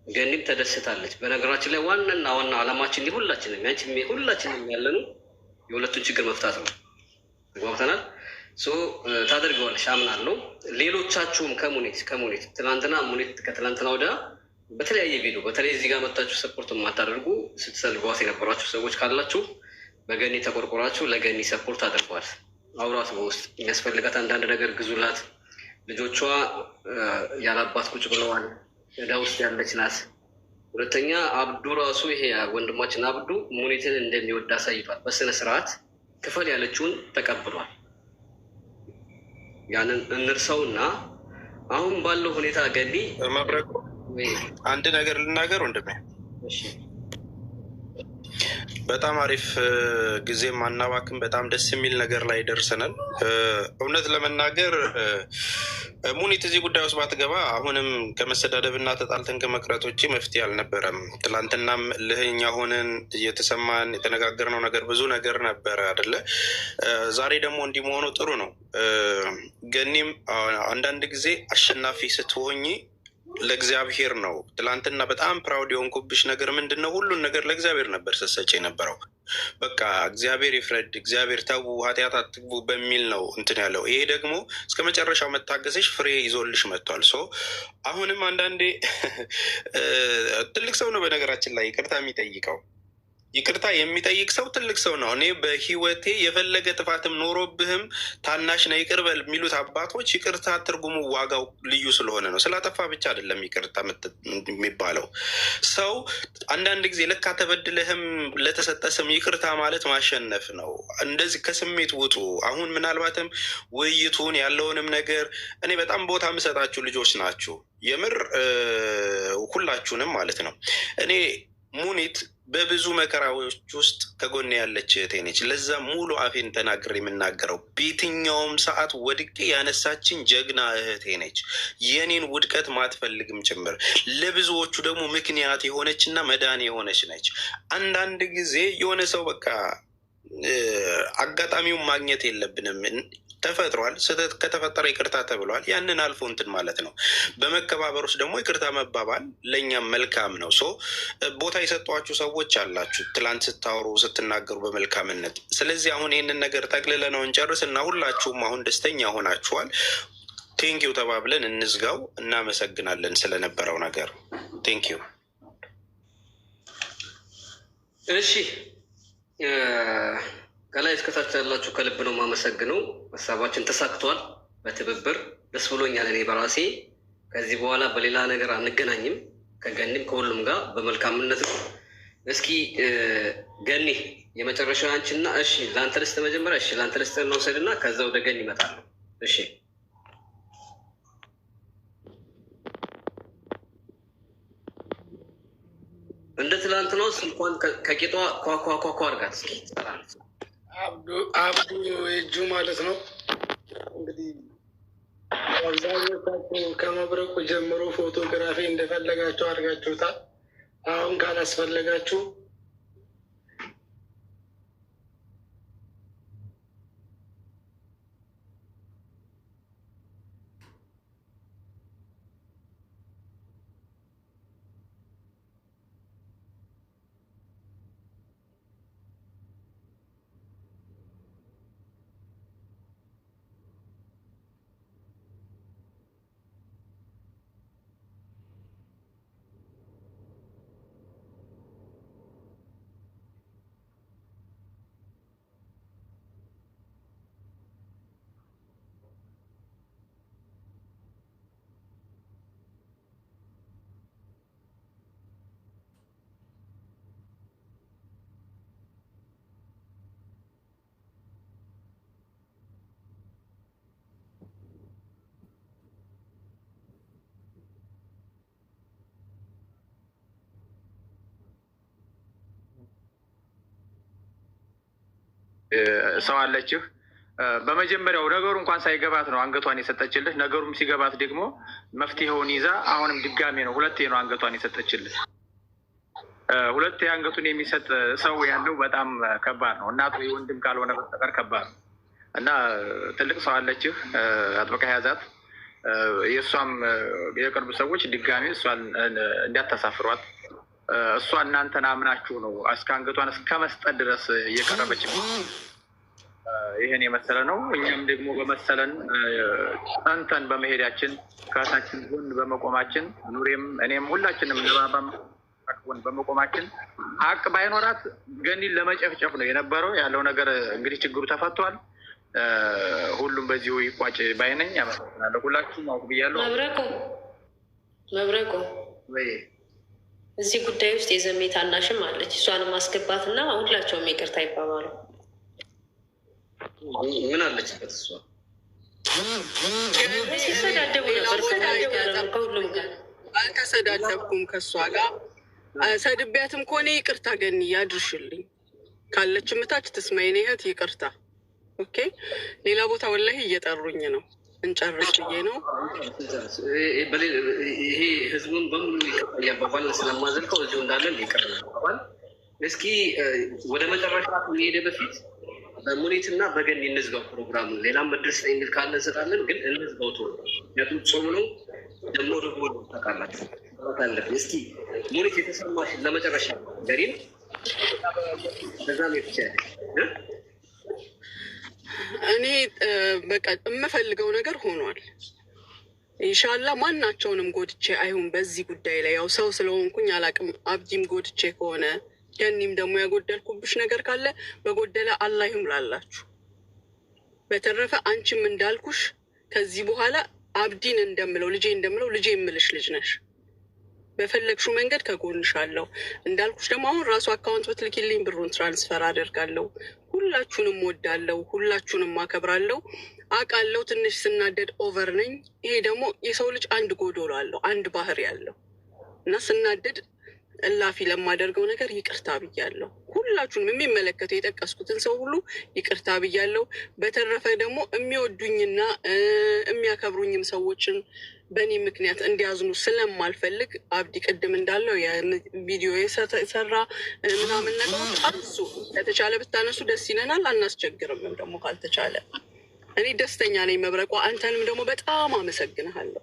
ገኒም ተደስታለች። በነገራችን ላይ ዋናና ዋና አላማችን ሁላችንም ሁላችንም ያለነው የሁለቱን ችግር መፍታት ነው። ግባብተናል። ታደርገዋለሽ አምናለሁ። ሌሎቻችሁም ከሙኒት ትናንትና ሙኒት ከትናንትና ወዲያ በተለያየ ቪዲዮ በተለይ እዚህ ጋር መታችሁ ሰፖርት የማታደርጉ ስትሰልቧት የነበሯችሁ ሰዎች ካላችሁ በገኒ ተቆርቆራችሁ ለገኒ ሰፖርት አድርገዋል። አውራት በውስጥ የሚያስፈልጋት አንዳንድ ነገር ግዙላት። ልጆቿ ያላባት ቁጭ ብለዋል። እዳ ውስጥ ያለች ናት። ሁለተኛ አብዱ ራሱ ይሄ ወንድማችን አብዱ ሙኒትን እንደሚወድ አሳይቷል። በስነ ስርዓት ክፈል ያለችውን ተቀብሏል። ያንን እንርሰውና አሁን ባለው ሁኔታ ገኒ መብረቁ አንድ ነገር ልናገር ወንድሜ። በጣም አሪፍ ጊዜ ማናባክን በጣም ደስ የሚል ነገር ላይ ደርሰናል። እውነት ለመናገር ሙኒት እዚህ ጉዳይ ውስጥ ባትገባ አሁንም ከመሰዳደብ እና ተጣልተን ከመቅረት ውጭ መፍትሄ አልነበረም። ትላንትናም ልህኛ ሆነን እየተሰማን የተነጋገርነው ነገር ብዙ ነገር ነበረ አይደለ? ዛሬ ደግሞ እንዲህ መሆኑ ጥሩ ነው። ገኒም አንዳንድ ጊዜ አሸናፊ ስትሆኝ ለእግዚአብሔር ነው። ትላንትና በጣም ፕራውድ የሆንኩብሽ ነገር ምንድን ነው? ሁሉን ነገር ለእግዚአብሔር ነበር ስትሰጪ የነበረው። በቃ እግዚአብሔር ይፍረድ፣ እግዚአብሔር ተዉ፣ ኃጢአት አትግቡ በሚል ነው እንትን ያለው። ይሄ ደግሞ እስከ መጨረሻው መታገሰሽ ፍሬ ይዞልሽ መጥቷል። ሶ አሁንም አንዳንዴ ትልቅ ሰው ነው በነገራችን ላይ ይቅርታ የሚጠይቀው። ይቅርታ የሚጠይቅ ሰው ትልቅ ሰው ነው። እኔ በህይወቴ የፈለገ ጥፋትም ኖሮብህም ታናሽ ነህ ይቅር በል የሚሉት አባቶች ይቅርታ ትርጉሙ ዋጋው ልዩ ስለሆነ ነው። ስላጠፋ ብቻ አይደለም ይቅርታ የሚባለው። ሰው አንዳንድ ጊዜ ልካ ተበድለህም ለተሰጠ ስም ይቅርታ ማለት ማሸነፍ ነው። እንደዚህ ከስሜት ውጡ። አሁን ምናልባትም ውይይቱን ያለውንም ነገር እኔ በጣም ቦታ የምሰጣችሁ ልጆች ናችሁ፣ የምር ሁላችሁንም ማለት ነው። እኔ ሙኒት በብዙ መከራዎች ውስጥ ከጎን ያለች እህቴ ነች። ለዛ ሙሉ አፌን ተናግሬ የምናገረው በየትኛውም ሰዓት ወድቄ ያነሳችን ጀግና እህቴ ነች። የኔን ውድቀት ማትፈልግም ጭምር ለብዙዎቹ ደግሞ ምክንያት የሆነች እና መዳን የሆነች ነች። አንዳንድ ጊዜ የሆነ ሰው በቃ አጋጣሚውን ማግኘት የለብንም። ተፈጥሯል። ስህተት ከተፈጠረ ይቅርታ ተብሏል። ያንን አልፎ እንትን ማለት ነው። በመከባበር ውስጥ ደግሞ ይቅርታ መባባል ለእኛም መልካም ነው። ሶ ቦታ የሰጧችሁ ሰዎች አላችሁ፣ ትላንት ስታወሩ ስትናገሩ በመልካምነት። ስለዚህ አሁን ይህንን ነገር ጠቅልለ ነው እንጨርስ እና ሁላችሁም አሁን ደስተኛ ሆናችኋል። ቴንኪው ተባብለን እንዝጋው። እናመሰግናለን ስለነበረው ነገር ቴንኪው። እሺ ከላይ እስከታች ያላችሁ ከልብ ነው የማመሰግነው። ሀሳባችን ተሳክቷል። በትብብር ደስ ብሎኛል። እኔ በራሴ ከዚህ በኋላ በሌላ ነገር አንገናኝም። ከገኒም ከሁሉም ጋር በመልካምነት ነው። እስኪ ገኒ የመጨረሻ አንቺና፣ እሺ ለአንተ ልስጥ መጀመሪያ። እሺ ለአንተ ልስጥ እንውሰድና ከዛ ወደ ገኒ ይመጣል። እሺ እንደ ትላንት ነው። ስልኳን ከቂጧ ኳኳኳኳ አድርጋት እስኪ ትጠራለች። አብዱ እጁ ማለት ነው። እንግዲህ አብዛኞቻችሁ ከመብረቁ ጀምሮ ፎቶግራፊ እንደፈለጋችሁ አድርጋችሁታል። አሁን ካላስፈለጋችሁ ሰው አለችህ። በመጀመሪያው ነገሩ እንኳን ሳይገባት ነው አንገቷን የሰጠችልህ። ነገሩም ሲገባት ደግሞ መፍትሄውን ይዛ አሁንም ድጋሜ ነው ሁለቴ ነው አንገቷን የሰጠችልህ። ሁለቴ አንገቱን የሚሰጥ ሰው ያለው በጣም ከባድ ነው። እናቱ የወንድም ካልሆነ በስተቀር ከባድ ነው እና ትልቅ ሰው አለችህ፣ አጥብቃ ያዛት። የእሷም የቅርብ ሰዎች ድጋሜ እሷን እንዳታሳፍሯት። እሷ እናንተን አምናችሁ ነው እስከ አንገቷን እስከ መስጠት ድረስ እየቀረበች ነው። ይህን የመሰለ ነው። እኛም ደግሞ በመሰለን ጸንተን በመሄዳችን ከእህታችን ጎን በመቆማችን ኑሬም እኔም ሁላችንም ለባባም ጎን በመቆማችን ሀቅ ባይኖራት ገኒን ለመጨፍጨፍ ነው የነበረው ያለው ነገር። እንግዲህ ችግሩ ተፈቷል። ሁሉም በዚሁ ይቋጭ ባይነኝ። አመሰግናለሁ። ሁላችሁም አውቅ ብያለሁ። መብረቁ እዚህ ጉዳይ ውስጥ የዘሜ ታናሽም አለች። እሷንም ማስገባትና ሁላቸውም ይቅርታ ይባባሉ። ምን አለችበት እሷ? ሲሰዳደቡ ነበር ከሁሉም ጋር። አልተሰዳደብኩም ከእሷ ጋር። ሰድቢያትም ከሆነ ይቅርታ ገኒ ያድርሽልኝ። ካለች ምታች ትስማይኔ እህት ይቅርታ። ኦኬ። ሌላ ቦታ ወላሂ እየጠሩኝ ነው። እንጨርስ ብዬ ነው። ይሄ ህዝቡን በሙሉ እያባባል ስለማዘልቀው እዚሁ እንዳለን ይቅር ባል። እስኪ ወደ መጨረሻ ከመሄደ በፊት በሙኒትና በገኒ እንዝጋው ፕሮግራሙን። ሌላም መድረስ የሚል ካለ እንሰጣለን፣ ግን እንዝጋው ቶሎ። ምክንያቱም ጾም ነው ደግሞ ደግሞ ታውቃላችሁ አለብን። እስኪ ሙኒት የተሰማሽ ለመጨረሻ ገሪን በዛም የተቻለ እኔ በቃ የምፈልገው ነገር ሆኗል። ኢንሻላህ ማናቸውንም ጎድቼ አይሁን በዚህ ጉዳይ ላይ ያው ሰው ስለሆንኩኝ አላቅም። አብዲም ጎድቼ ከሆነ ገኒም ደግሞ ያጎደልኩብሽ ነገር ካለ በጎደለ አላህ ይሙላላችሁ። በተረፈ አንቺም እንዳልኩሽ ከዚህ በኋላ አብዲን እንደምለው ልጄ የምልሽ ልጅ ነሽ። በፈለግሽው መንገድ ከጎንሽ አለው። እንዳልኩሽ ደግሞ አሁን ራሱ አካውንት ብትልኪልኝ ብሩን ትራንስፈር አደርጋለሁ። ሁላችሁንም ወዳለው፣ ሁላችሁንም አከብራለሁ። አውቃለሁ ትንሽ ስናደድ ኦቨር ነኝ። ይሄ ደግሞ የሰው ልጅ አንድ ጎዶሎ አለው፣ አንድ ባህሪ ያለው እና ስናደድ እላፊ ለማደርገው ነገር ይቅርታ ብያለሁ። ሁላችሁንም የሚመለከተው የጠቀስኩትን ሰው ሁሉ ይቅርታ ብያለሁ። በተረፈ ደግሞ የሚወዱኝና የሚያከብሩኝም ሰዎችን በእኔ ምክንያት እንዲያዝኑ ስለማልፈልግ አብዲ ቅድም እንዳለው የቪዲዮ የሰራ ምናምን ነገሮች አንሱ። ከተቻለ ብታነሱ ደስ ይለናል። አናስቸግርም ደግሞ ካልተቻለ። እኔ ደስተኛ ነኝ መብረቋ። አንተንም ደግሞ በጣም አመሰግንሃለሁ።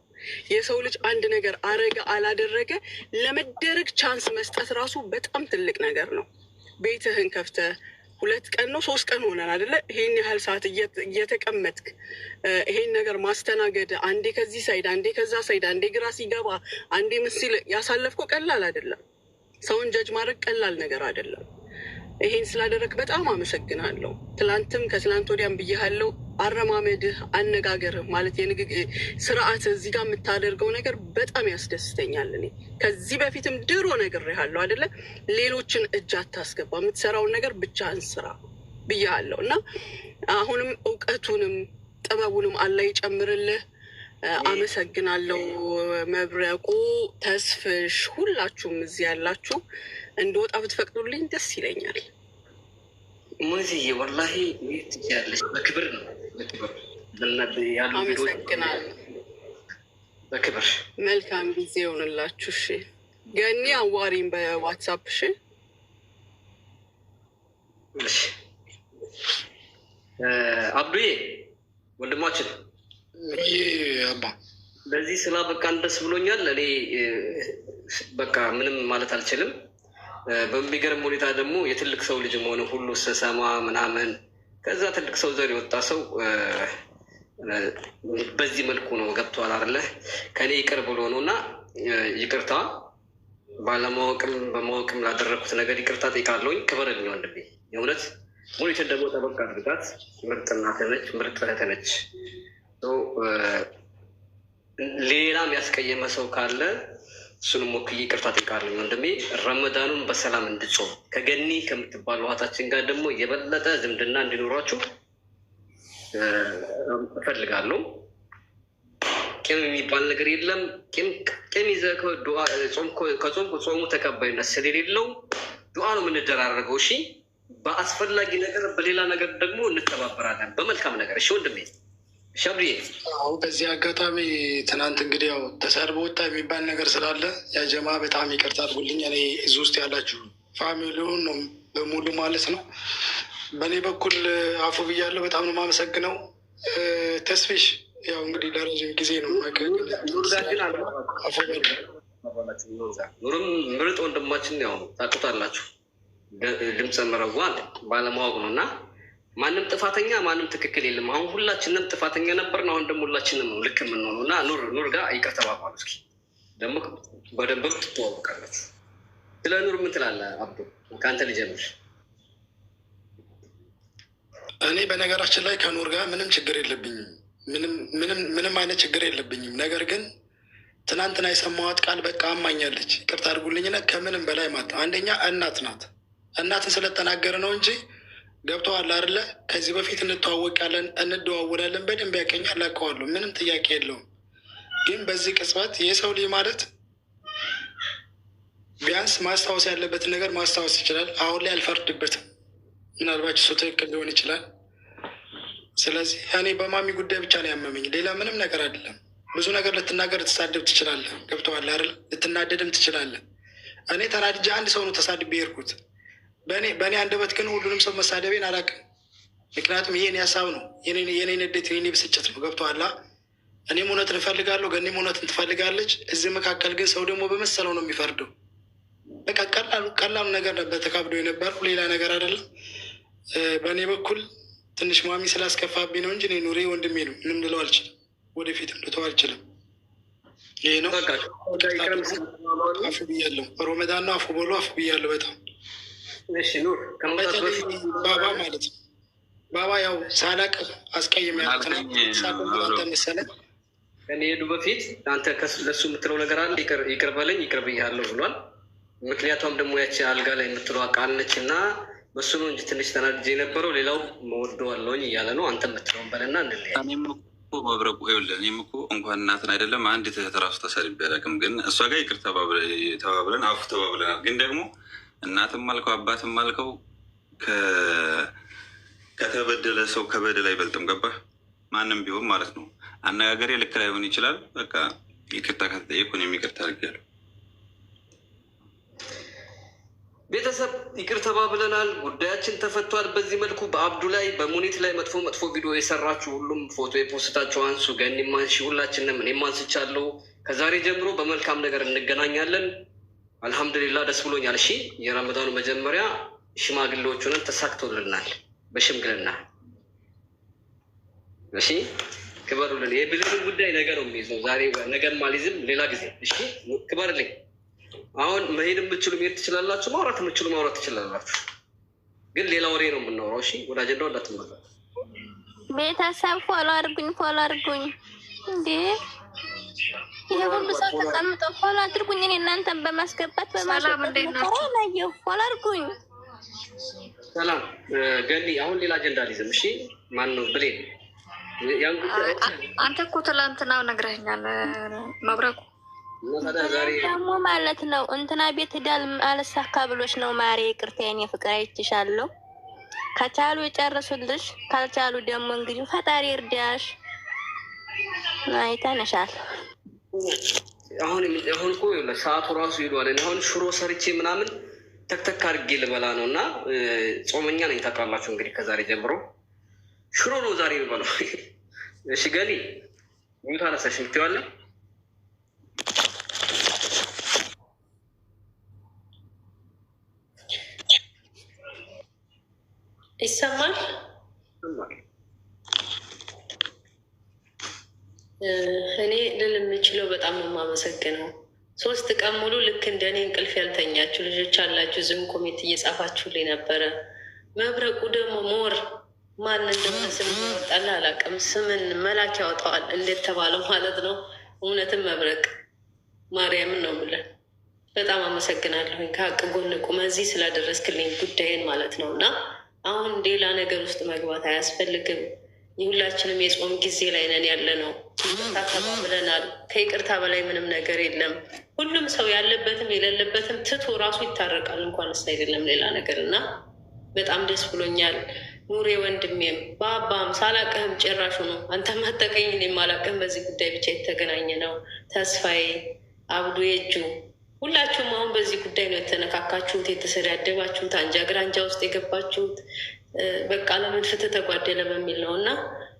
የሰው ልጅ አንድ ነገር አረገ አላደረገ ለመደረግ ቻንስ መስጠት ራሱ በጣም ትልቅ ነገር ነው። ቤትህን ከፍተህ 2 ቀን ነው 3 ቀን ሆነን አይደለ? ይሄን ያህል ሰዓት እየተቀመጥክ ይሄን ነገር ማስተናገድ፣ አንዴ ከዚህ ሳይድ፣ አንዴ ከዛ ሳይድ፣ አንዴ ግራ ሲገባ፣ አንዴ ምስል ያሳለፍከው ቀላል አይደለም። ሰውን ጀጅ ማድረግ ቀላል ነገር አይደለም። ይሄን ስላደረግ በጣም አመሰግናለሁ። ትላንትም ከትላንት ወዲያም ብያለሁ። አረማመድህ፣ አነጋገርህ ማለት ስርዓት እዚህ ጋር የምታደርገው ነገር በጣም ያስደስተኛል። እኔ ከዚህ በፊትም ድሮ ነግሬሃለሁ አይደለ? ሌሎችን እጅ አታስገባ፣ የምትሰራውን ነገር ብቻህን ስራ ብያለሁ እና አሁንም እውቀቱንም ጥበቡንም አላህ ይጨምርልህ። አመሰግናለሁ። መብረቁ፣ ተስፍሽ፣ ሁላችሁም እዚህ ያላችሁ እንደወጣ ብትፈቅዱልኝ ደስ ይለኛል። ሙዚዬ ወላሂ ትያለሽ። በክብር ነው አመሰግናለሁ። በክብር መልካም ጊዜ ይሆንላችሁ። እሺ ገኒ አዋሪኝ በዋትሳፕ። እሺ አብዱዬ ወንድማችን አባ በዚህ ስላበቃን ደስ ብሎኛል። እኔ በቃ ምንም ማለት አልችልም። በሚገርም ሁኔታ ደግሞ የትልቅ ሰው ልጅ መሆኑ ሁሉ ስሰማ ምናምን ከዛ ትልቅ ሰው ዘር የወጣ ሰው በዚህ መልኩ ነው ገብቷል አይደለ? ከኔ ይቅር ብሎ ነው እና ይቅርታ ባለማወቅም በማወቅም ላደረግኩት ነገር ይቅርታ ጠይቃለሁኝ። ክበረልኝ ወንድሜ። የእውነት ሙኒትን ደግሞ ጠበቅ አድርጋት። ምርጥ እናት ነች፣ ምርጥ እህት ነች። ሌላም ያስቀየመ ሰው ካለ እሱንም ወክዬ ይቅርታ ጠይቃለሁ ወንድሜ። ረመዳኑን በሰላም እንድጾም ከገኒ ከምትባል ውሃታችን ጋር ደግሞ የበለጠ ዝምድና እንዲኖራችሁ እፈልጋለሁ። ቂም የሚባል ነገር የለም። ቂም ይዘህ ከጾም ጾሙ ተቀባይነት ስለሌለው ዱዓ ነው የምንደራረገው። እሺ፣ በአስፈላጊ ነገር በሌላ ነገር ደግሞ እንተባበራለን፣ በመልካም ነገር። እሺ ወንድሜ ሸብሪዬ። በዚህ አጋጣሚ ትናንት እንግዲህ ያው ተሰርቦ ወጣ የሚባል ነገር ስላለ ያጀማ በጣም ይቅርታ አድርጉልኝ። እኔ እዚህ ውስጥ ያላችሁ ፋሚሊውን ነው በሙሉ ማለት ነው። በእኔ በኩል አፉ ብያለሁ። በጣም ነው የማመሰግነው። ተስፊሽ ያው እንግዲህ ለረዥም ጊዜ ነው ኑርም ምርጥ ወንድማችን ያው ታውቁታላችሁ። ድምፀ መረዋን ባለማወቅ ነው እና ማንም ጥፋተኛ ማንም ትክክል የለም። አሁን ሁላችንም ጥፋተኛ ነበርን። አሁን ደግሞ ሁላችንም ነው ልክ የምንሆነው እና ኑር ጋር ይቅር ተባባሉ። እስኪ ደግሞ በደንብ ትተዋወቃላችሁ። ስለ ኑር ምን ትላለህ አብዱ? ከአንተ ልጀምር። እኔ በነገራችን ላይ ከኑር ጋር ምንም ችግር የለብኝም። ምንም አይነት ችግር የለብኝም። ነገር ግን ትናንትና የሰማኋት ቃል በቃ አማኛለች። ይቅርታ አድርጉልኝና ከምንም በላይ ማታ አንደኛ እናት ናት። እናትን ስለተናገረ ነው እንጂ ገብተዋል አይደለ? ከዚህ በፊት እንተዋወቃለን፣ እንደዋወላለን፣ በደንብ ያቀኛል፣ አውቀዋለሁ፣ ምንም ጥያቄ የለውም። ግን በዚህ ቅጽበት የሰው ልጅ ማለት ቢያንስ ማስታወስ ያለበትን ነገር ማስታወስ ይችላል። አሁን ላይ አልፈርድበትም። ምናልባት እሱ ትክክል ሊሆን ይችላል። ስለዚህ እኔ በማሚ ጉዳይ ብቻ ነው ያመመኝ፣ ሌላ ምንም ነገር አይደለም። ብዙ ነገር ልትናገር ልትሳደብ ትችላለህ። ገብተዋል አይደል? ልትናደድም ትችላለህ። እኔ ተናድጄ አንድ ሰው ነው ተሳድቤ የሄድኩት። በእኔ አንደበት ግን ሁሉንም ሰው መሳደቤን አላውቅም። ምክንያቱም ይሄ እኔ ሀሳብ ነው፣ የኔ ንዴት፣ የኔ ብስጭት ነው። ገብቶሃል? እኔም እውነትን እፈልጋለሁ፣ ገኒም እውነትን ትፈልጋለች። እዚህ መካከል ግን ሰው ደግሞ በመሰለው ነው የሚፈርደው። በቃ ቀላሉ ነገር ነበር ተካብዶ የነበረው፣ ሌላ ነገር አይደለም። በእኔ በኩል ትንሽ ማሚ ስላስከፋብኝ ነው እንጂ እኔ ኑሬ ወንድሜ ነው፣ ምንም ልለው አልችልም። ወደፊትም ልተው አልችልም። ይሄ ነው አፉ ብያለሁ። ሮመዳን ነው፣ አፉ በሉ፣ አፉ ብያለሁ በጣም ባባ ማለት ነው። ባባ ያው ሳላቅ አስቀይም ያልተናንተ መሰለህ እኔ ሄዱ በፊት አንተ ለሱ የምትለው ነገር አለ፣ ይቅር በለኝ ይቅር ብያለሁ ብሏል። ምክንያቷም ደግሞ ያቺ አልጋ ላይ የምትለው ቃል ነች እና በሱ ነው እንጂ ትንሽ ተናድጄ የነበረው ሌላው መወደዋለሁኝ እያለ ነው። አንተ የምትለውን በለና እንለያይ። እኔም እኮ መብረቁ ይኸውልህ፣ እኔም እኮ እንኳን እናትን አይደለም አንድ እህት እራሱ ተሰድቤ አላውቅም። ግን እሷ ጋር ይቅር ተባብለን አፉ ተባብለናል። ግን ደግሞ እናትም አልከው አባትም አልከው ከተበደለ ሰው ከበደል አይበልጥም። ገባህ? ማንም ቢሆን ማለት ነው። አነጋገሬ ልክ ላይሆን ይችላል። በቃ ይቅርታ ከተጠየቅኩ እኔም ይቅርታ አድርጌያለሁ። ቤተሰብ ይቅር ተባብለናል። ጉዳያችን ተፈቷል። በዚህ መልኩ በአብዱ ላይ በሙኒት ላይ መጥፎ ቪዲዮ የሰራችሁ ሁሉም ፎቶ የፖስታችሁ አንሱ፣ ገኒም አንሺ፣ ሁላችንም እኔም አንስቻለሁ። ከዛሬ ጀምሮ በመልካም ነገር እንገናኛለን። አልሐምዱሊላህ ደስ ብሎኛል። እሺ የረመዳኑ መጀመሪያ ሽማግሌዎቹንን ተሳክቶልናል በሽምግልና። እሺ ክበሩልን። የብሌንን ጉዳይ ነገ ነው የሚይዘው፣ ዛሬ ነገን ማሊዝም ሌላ ጊዜ። እሺ ክበርልኝ። አሁን መሄድ የምችሉ መሄድ ትችላላችሁ፣ ማውራት የምችሉ ማውራት ትችላላችሁ። ግን ሌላ ወሬ ነው የምናወራው። እሺ ወደ አጀንዳው እንዳትመለሱ። ቤተሰብ ፎሎ አድርጉኝ። እንዴ ይሄ ሁሉ ሰው ተቀምጦ ፎሎ አድርጉኝ። እኔ እናንተን በማስገባት በማስገባትላየሁ ፎሎ አድርጉኝ። ሰላም ገኒ፣ አሁን ሌላ አጀንዳ አልይዝም። እሺ ማን ነው ብሌን? አንተ እኮ ትላንትና ነግረኸኛል መብረቁ ደግሞ ማለት ነው እንትና ቤት ሄዳል አልሳካ ብሎች ነው። ማሬ ይቅርታ የኔ ፍቅር አይችሻለሁ። ከቻሉ የጨርሱልሽ፣ ካልቻሉ ደግሞ እንግዲህ ፈጣሪ እርዳሽ። አይተነሻል። አሁን እኮ ሰዓቱ ራሱ ሄዷል። አሁን ሽሮ ሰርቼ ምናምን ተክተክ አድርጌ ልበላ ነው እና ጾመኛ ነኝ ታውቃላችሁ። እንግዲህ ከዛሬ ጀምሮ ሽሮ ነው ዛሬ ልበላው። እሺ ገኒ ሚዩት አነሳሽ የምትይዋለህ? ይሰማል? እኔ ልል የምችለው በጣም ነው የማመሰግነው። 3 ቀን ሙሉ ልክ እንደኔ እንቅልፍ ያልተኛችሁ ልጆች አላችሁ። ዝም ኮሜንት እየጻፋችሁልኝ ነበረ። መብረቁ ደግሞ ሞር ማን እንደሆነ ስም ይወጣል አላውቅም። ስምን መላክ ያወጣዋል እንዴት ተባለው ማለት ነው። እውነትም መብረቅ ማርያምን ነው የምልህ። በጣም አመሰግናለሁኝ። ከሀቅ ጎን ቁመህ እዚህ ስላደረስክልኝ ጉዳይን ማለት ነው። እና አሁን ሌላ ነገር ውስጥ መግባት አያስፈልግም። የሁላችንም የጾም ጊዜ ላይ ነን ያለ ነው። ይቅርታ ተባብለናል። ከይቅርታ በላይ ምንም ነገር የለም። ሁሉም ሰው ያለበትም የሌለበትም ትቶ ራሱ ይታረቃል። እንኳን ስ አይደለም ሌላ ነገር እና በጣም ደስ ብሎኛል። ኑሬ ወንድሜም በአባም ሳላቀህም ጭራሹ ነው አንተ ማጠቀኝ እኔም አላቀህም። በዚህ ጉዳይ ብቻ የተገናኘ ነው። ተስፋዬ፣ አብዱ፣ የእጁ ሁላችሁም አሁን በዚህ ጉዳይ ነው የተነካካችሁት፣ የተሰዳደባችሁት፣ አንጃ ግራንጃ ውስጥ የገባችሁት። በቃ ለምን ፍትህ ተጓደለ በሚል ነው እና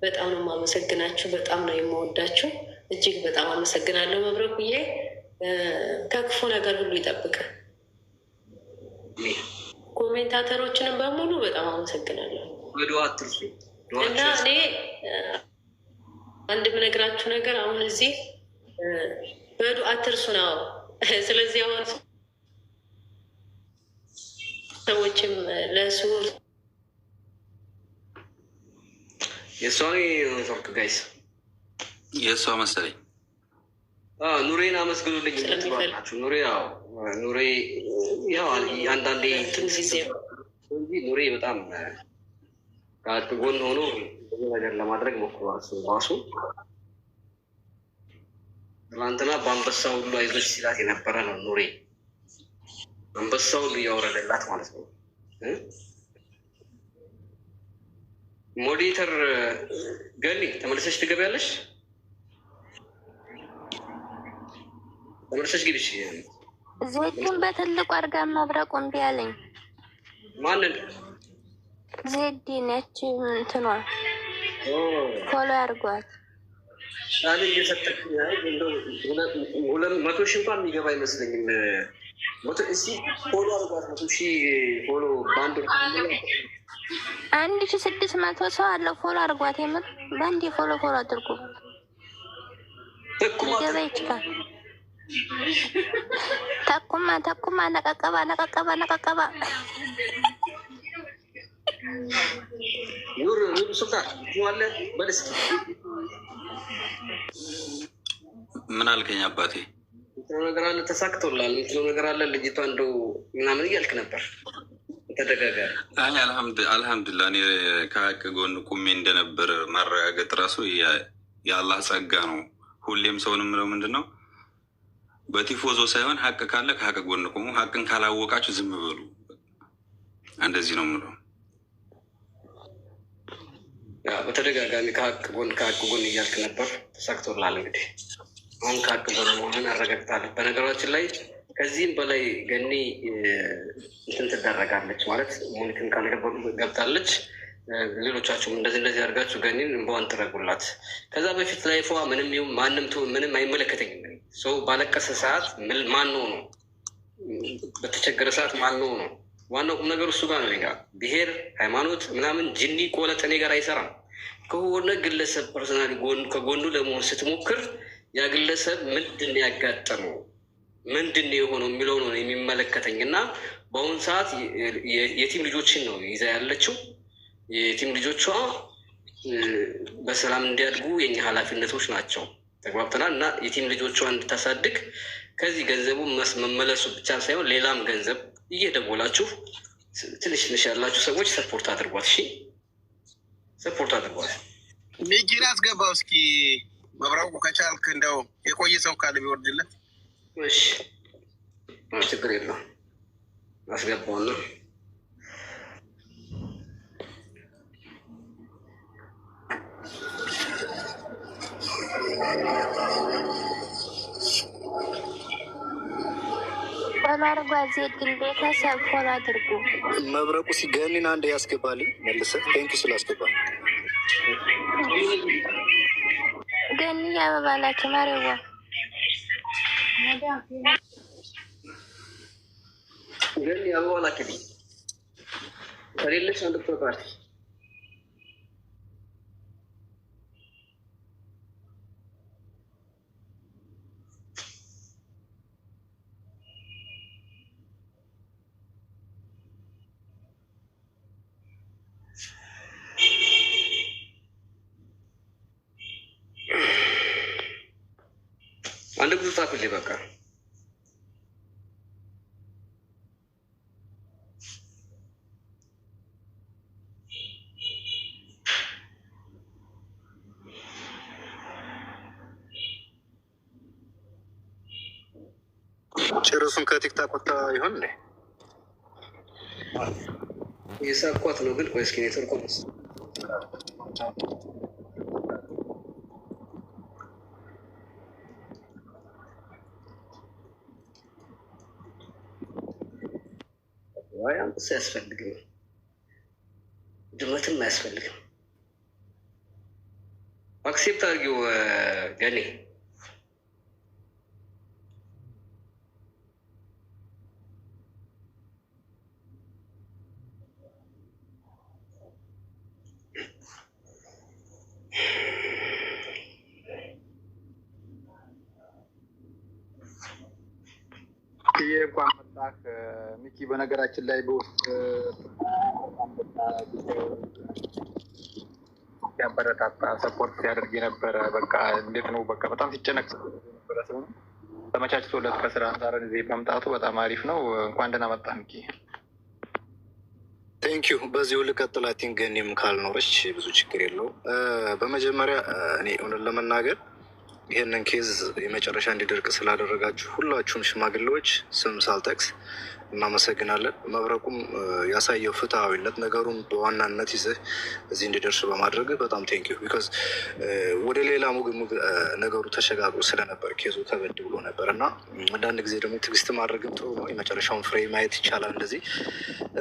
በጣም ነው የማመሰግናችሁ። በጣም ነው የምወዳችሁ። እጅግ በጣም አመሰግናለሁ። መብረቁዬ ከክፉ ነገር ሁሉ ይጠብቅ። ኮሜንታተሮችንም በሙሉ በጣም አመሰግናለሁ እና እኔ አንድ የምነግራችሁ ነገር አሁን እዚህ በዱ አትርሱ ነው። ስለዚህ አሁን ሰዎችም ለሱ የእሷ ኔትወርክ ጋይስ የእሷ መሰለኝ ኑሬን አመስግኑልኝ ስለሚፈልጋችሁ ኑሬ ኑሬ ያው አንዳንዴ እንጂ ኑሬ በጣም ከአቅ ጎን ሆኖ ብዙ ነገር ለማድረግ ሞክሯል። ራሱ ትናንትና በአንበሳ ሁሉ አይዞች ሲላት የነበረ ነው። ኑሬ አንበሳ ሁሉ እያወረደላት ማለት ነው። ሞዴተር ገኒ ተመልሰሽ ትገቢያለሽ። ተመልሰሽ ግቢሽ። ዜድን በትልቁ አድርጋ መብረቁ እምቢ አለኝ። ማንን? ዜድ ነች እንትኗ ፎሎ አድርጓት ሻል እየሰጠች እንደው 200 ሺህ እንኳን የሚገባ አይመስለኝም። እስኪ ፎሎ አድርጓት 100 ሺህ ፎሎ ባንድ 1600 ሰው አለው ፎሎ አድርጓት። የምር ባንዴ ፎሎ አድርጉ ሊገባ ይችላል። ተኩማ ነቀቀባ ኑር ሱልጣን ዋለ በልስ ምን አልከኝ አባቴ? ነገር አለ ተሳክቶላል ምትለው ነገር አለ ልጅቷ እንደው ምናምን እያልክ ነበር ተደጋጋሚ። አልሐምዱሊላህ እኔ ከሀቅ ጎን ቁሜ እንደነበር ማረጋገጥ ራሱ የአላህ ጸጋ ነው። ሁሌም ሰውን የምለው ምንድን ነው በቲፎዞ ሳይሆን ሀቅ ካለ ከሀቅ ጎን ቁሙ፣ ሀቅን ካላወቃችሁ ዝም በሉ። እንደዚህ ነው የምለው። በተደጋጋሚ ከሀቅ ጎን እያልክ ነበር ተሳክቶላል። እንግዲህ አሁን ከሀቅ ጎን መሆንን አረጋግጣለሁ። በነገራችን ላይ ከዚህም በላይ ገኒ እንትን ትደረጋለች ማለት ሙኒትን ገብታለች። ሌሎቻችሁም እንደዚህ አድርጋችሁ ገኒን እንበዋን ትረጉላት። ከዛ በፊት ላይ ፏ ምንም አይመለከተኝም። ሰው ባለቀሰ ሰዓት ማን ነው በተቸገረ ሰዓት ማን ነው ዋናው ቁም ነገር እሱ ጋር ነው። ጋ ብሔር ሃይማኖት ምናምን ጅኒ ቆለጥ እኔ ጋር አይሰራም። ከሆነ ግለሰብ ፐርሰናሊ ከጎኑ ለመሆን ስትሞክር ያ ግለሰብ ምንድን ያጋጠመው ምንድን የሆነው የሚለው ነው የሚመለከተኝ። እና በአሁኑ ሰዓት የቲም ልጆችን ነው ይዛ ያለችው። የቲም ልጆቿ በሰላም እንዲያድጉ የኛ ኃላፊነቶች ናቸው። ተግባብተናል። እና የቲም ልጆቿ እንድታሳድግ ከዚህ ገንዘቡ መመለሱ ብቻ ሳይሆን ሌላም ገንዘብ እየደወላችሁ ትንሽ ያላችሁ ሰዎች ሰፖርት አድርጓት። እሺ ሰፖርት አድርጓት። ሚኪን አስገባው እስኪ መብራቁ ከቻልክ እንደው የቆየ ሰው ካለ ቢወርድለት። እሺ ችግር የለውም አስገባውና ፎሎ አድርጓ። ዜድ ግን ቤተሰብ ፎሎ አድርጉ። መብረቁ ሲገኒን አንድ ያስገባልኝ መልሰህ ቴንኪ ስላስገባል። ገኒ ያበባላችሁ ማሬዋ ገኒ ያበባላችሁ ከሌለች አንድ ፕሮፓርቲ አንድ ብዙ ጻፍልኝ በቃ ጭርሱን ከቲክታክ ወጣ ይሆን እንዴ? የሳኳት ነው ግን ቆይ እስኪ ኔትወርክ አንበሳ ያስፈልግም ድመትም አያስፈልግም። አክሴፕት አድርጊው ገኒ። እንኳን መጣህ ሚኪ። በነገራችን ላይ በውስጥ ሲያበረታታ ሰፖርት ሲያደርግ የነበረ በቃ እንዴት ነው በቃ በጣም ሲጨነቅ ነበረ ሰው ነው። ተመቻችቶለት ከስራ አንጻር ጊዜ መምጣቱ በጣም አሪፍ ነው። እንኳን ደህና መጣህ ሚኪ። ቴንኪዩ። በዚሁ ልቀጥል። አይ ቲንክ እኔም ካልኖረች ብዙ ችግር የለው። በመጀመሪያ እኔ እውነት ለመናገር ይህንን ኬዝ የመጨረሻ እንዲደርቅ ስላደረጋችሁ ሁላችሁም ሽማግሌዎች ስም ሳልጠቅስ እናመሰግናለን። መብረቁም ያሳየው ፍትሐዊነት ነገሩን በዋናነት ይዘህ እዚህ እንዲደርስ በማድረግ በጣም ቴንኪዩ። ቢካዝ ወደ ሌላ ሙግሙግ ነገሩ ተሸጋግሮ ስለነበር ኬዙ ከበድ ብሎ ነበር እና አንዳንድ ጊዜ ደግሞ ትዕግስት ማድረግም ጥሩ ነው። የመጨረሻውን ፍሬ ማየት ይቻላል እንደዚህ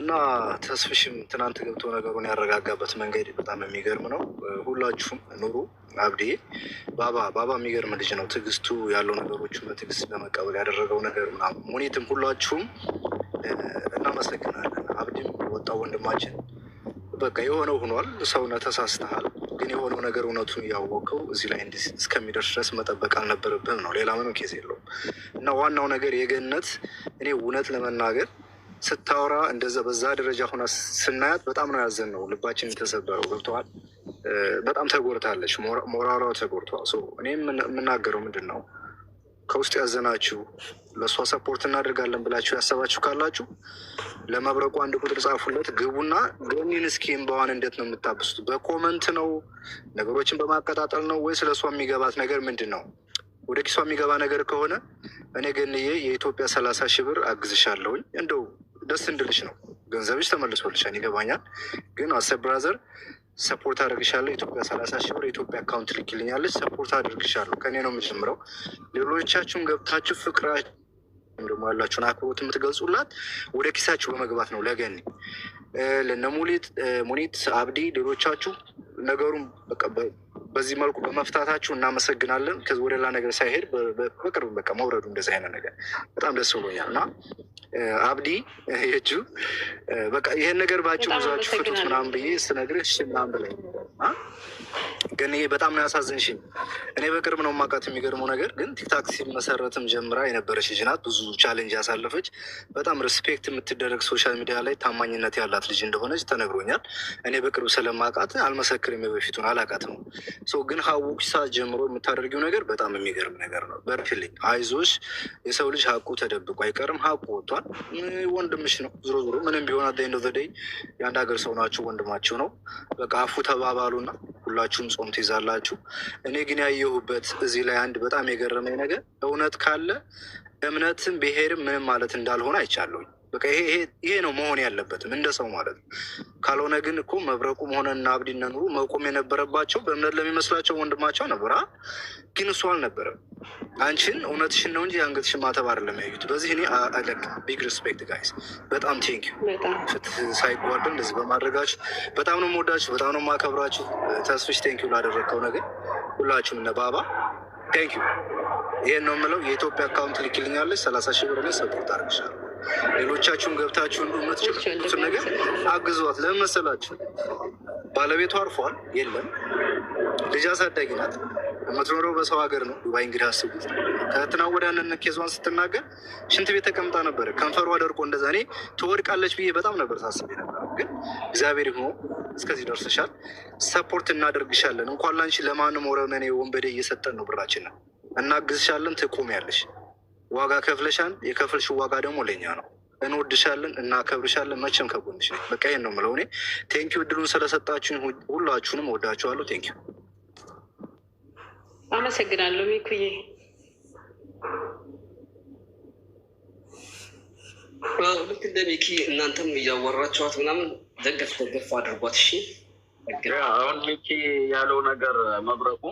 እና ተስፍሽም ትናንት ገብቶ ነገሩን ያረጋጋበት መንገድ በጣም የሚገርም ነው። ሁላችሁም ኑሩ። አብዲ ባባ የሚገርም ልጅ ነው። ትዕግስቱ ያለው ነገሮችን በትዕግስት ለመቀበል ያደረገው ነገር ምናምን ሙኒትም ሁላችሁም እናመሰግናለን። አብዲም ወጣው ወንድማችን በቃ የሆነው ሆኗል። ሰውነት ተሳስተሃል፣ ግን የሆነው ነገር እውነቱን እያወቀው እዚህ ላይ እንዲህ እስከሚደርስ ድረስ መጠበቅ አልነበረብህም ነው። ሌላ ምንም ኬዝ የለውም እና ዋናው ነገር የገነት እኔ እውነት ለመናገር ስታወራ እንደዛ በዛ ደረጃ ሆና ስናያት በጣም ነው ያዘን ነው ልባችን የተሰበረው። ገብተዋል። በጣም ተጎድታለች፣ ሞራሏ ተጎድተዋል። እኔ የምናገረው ምንድን ነው ከውስጥ ያዘናችሁ ለእሷ ሰፖርት እናደርጋለን ብላችሁ ያሰባችሁ ካላችሁ ለመብረቁ 1 ቁጥር ጻፉለት፣ ግቡና ገኒን እስኪ እምባዋን እንዴት ነው የምታብሱት? በኮመንት ነው ነገሮችን በማቀጣጠል ነው ወይስ ለእሷ የሚገባት ነገር ምንድን ነው? ወደ ኪሷ የሚገባ ነገር ከሆነ እኔ ገንዬ የኢትዮጵያ 30 ሺህ ብር አግዝሻለሁኝ። እንደው ደስ እንድልሽ ነው። ገንዘብሽ ተመልሶልሻል፣ ይገባኛል። ግን አሰ ብራዘር ሰፖርት አድርግሻለሁ። ኢትዮጵያ 30 ሺህ ብር የኢትዮጵያ አካውንት ልክልኛለች። ሰፖርት አድርግሻለሁ። ከኔ ነው የምጀምረው። ሌሎቻችሁን ገብታችሁ ፍቅራችሁ ደግሞ ያላችሁን አክብሮት የምትገልጹላት ወደ ኪሳችሁ በመግባት ነው። ለገኒ ለነ ሙኒት አብዲ፣ ሌሎቻችሁ ነገሩን በቃ በዚህ መልኩ በመፍታታችሁ እናመሰግናለን። ከዚህ ወደ ሌላ ነገር ሳይሄድ በቅርብ በቃ መውረዱ እንደዚህ አይነት ነገር በጣም ደስ ብሎኛል እና አብዲ የእጁ በቃ ይሄን ነገር ባጭሩ ይዛችሁ ፍቱት ምናምን ብዬ ስነግርህ እሺ ምናምን ብለኝ ግን ይሄ በጣም ነው ያሳዝንሽኝ። እኔ በቅርብ ነው የማውቃት። የሚገርመው ነገር ግን ቲክታክ ሲመሰረትም ጀምራ የነበረች ልጅ ናት። ብዙ ቻሌንጅ ያሳለፈች በጣም ሪስፔክት የምትደረግ ሶሻል ሚዲያ ላይ ታማኝነት ያላት ልጅ እንደሆነች ተነግሮኛል። እኔ በቅርብ ስለማውቃት አልመሰክርም፣ የበፊቱን አላውቃትም። ግን ሀውቅሽ ሰዓት ጀምሮ የምታደርጊው ነገር በጣም የሚገርም ነገር ነው። በርችልኝ፣ አይዞሽ። የሰው ልጅ ሀቁ ተደብቆ አይቀርም። ሀቁ ወጥቷል። ወንድምሽ ነው። ዞሮ ዞሮ ምንም ቢሆን አት ኤንድ ኦፍ ዘ ዴይ የአንድ ሀገር ሰው ናችሁ፣ ወንድማችሁ ነው። በቃ አፉ ተባባሉና ሁላችሁም ጾም ትይዛላችሁ። እኔ ግን ያየሁበት እዚህ ላይ አንድ በጣም የገረመኝ ነገር እውነት ካለ እምነትም ብሄርም ምንም ማለት እንዳልሆነ አይቻለሁኝ። በቃ ይሄ ነው መሆን ያለበትም እንደ ሰው ማለት ነው። ካልሆነ ግን እኮ መብረቁም ሆነ እና አብዲና ኑሩ መቆም የነበረባቸው በእምነት ለሚመስላቸው ወንድማቸው ነበር። ግን እሱ አልነበረም። አንቺን እውነትሽን ነው እንጂ የአንገትሽን ማተብ አይደለም ያዩት። በዚህ እኔ አለቅ ቢግ ሪስፔክት ጋይስ፣ በጣም ቴንኪዩ። ሳይጓደል እንደዚህ በማድረጋችሁ በጣም ነው የምወዳችሁ፣ በጣም ነው የማከብራችሁ። ተስፍሽ ቴንኪዩ ላደረግከው ነገር ሁላችሁም። እነ ባባ ቴንኪዩ። ይሄን ነው የምለው። የኢትዮጵያ አካውንት ልክልኛለች 30 ሺህ ብር ላይ ሰፖርት አድርግሻለሁ። ሌሎቻችሁም ገብታችሁ የምትችሉትን ነገር አግዟት። ለምን መሰላችሁ? ባለቤቷ አርፏል፣ የለም ልጅ አሳዳጊ ናት። የምትኖረው በሰው ሀገር ነው፣ ዱባይ። እንግዲህ አስቡት። ከትና ወዲያን ኬዟን ስትናገር ሽንት ቤት ተቀምጣ ነበረ፣ ከንፈሯ ደርቆ እንደዛ። እኔ ትወድቃለች ብዬ በጣም ነበር ሳስብ ነበር። ግን እግዚአብሔር ሆኖ እስከዚህ ደርስሻል። ሰፖርት እናደርግሻለን። እንኳን ላንቺ ለማንም ወረመኔ ወንበዴ እየሰጠን ነው ብራችንን። እናግዝሻለን። ትቆሚያለሽ። ዋጋ ከፍለሻል። የከፈልሽ ዋጋ ደግሞ ለኛ ነው። እንወድሻለን፣ እናከብርሻለን። መቼም ከጎንሽ ነኝ። በቃ ይሄን ነው የምለው እኔ። ቴንኪዩ እድሉን ስለሰጣችሁኝ ሁላችሁንም ወዳችኋለሁ። ቴንኪዩ። አመሰግናለሁ ሚኩዬ። ልክ እንደ ሚኪ እናንተም እያወራችኋት ምናምን ደገፍ አድርጓት። እሺ አሁን ሚኪ ያለው ነገር መብረቁ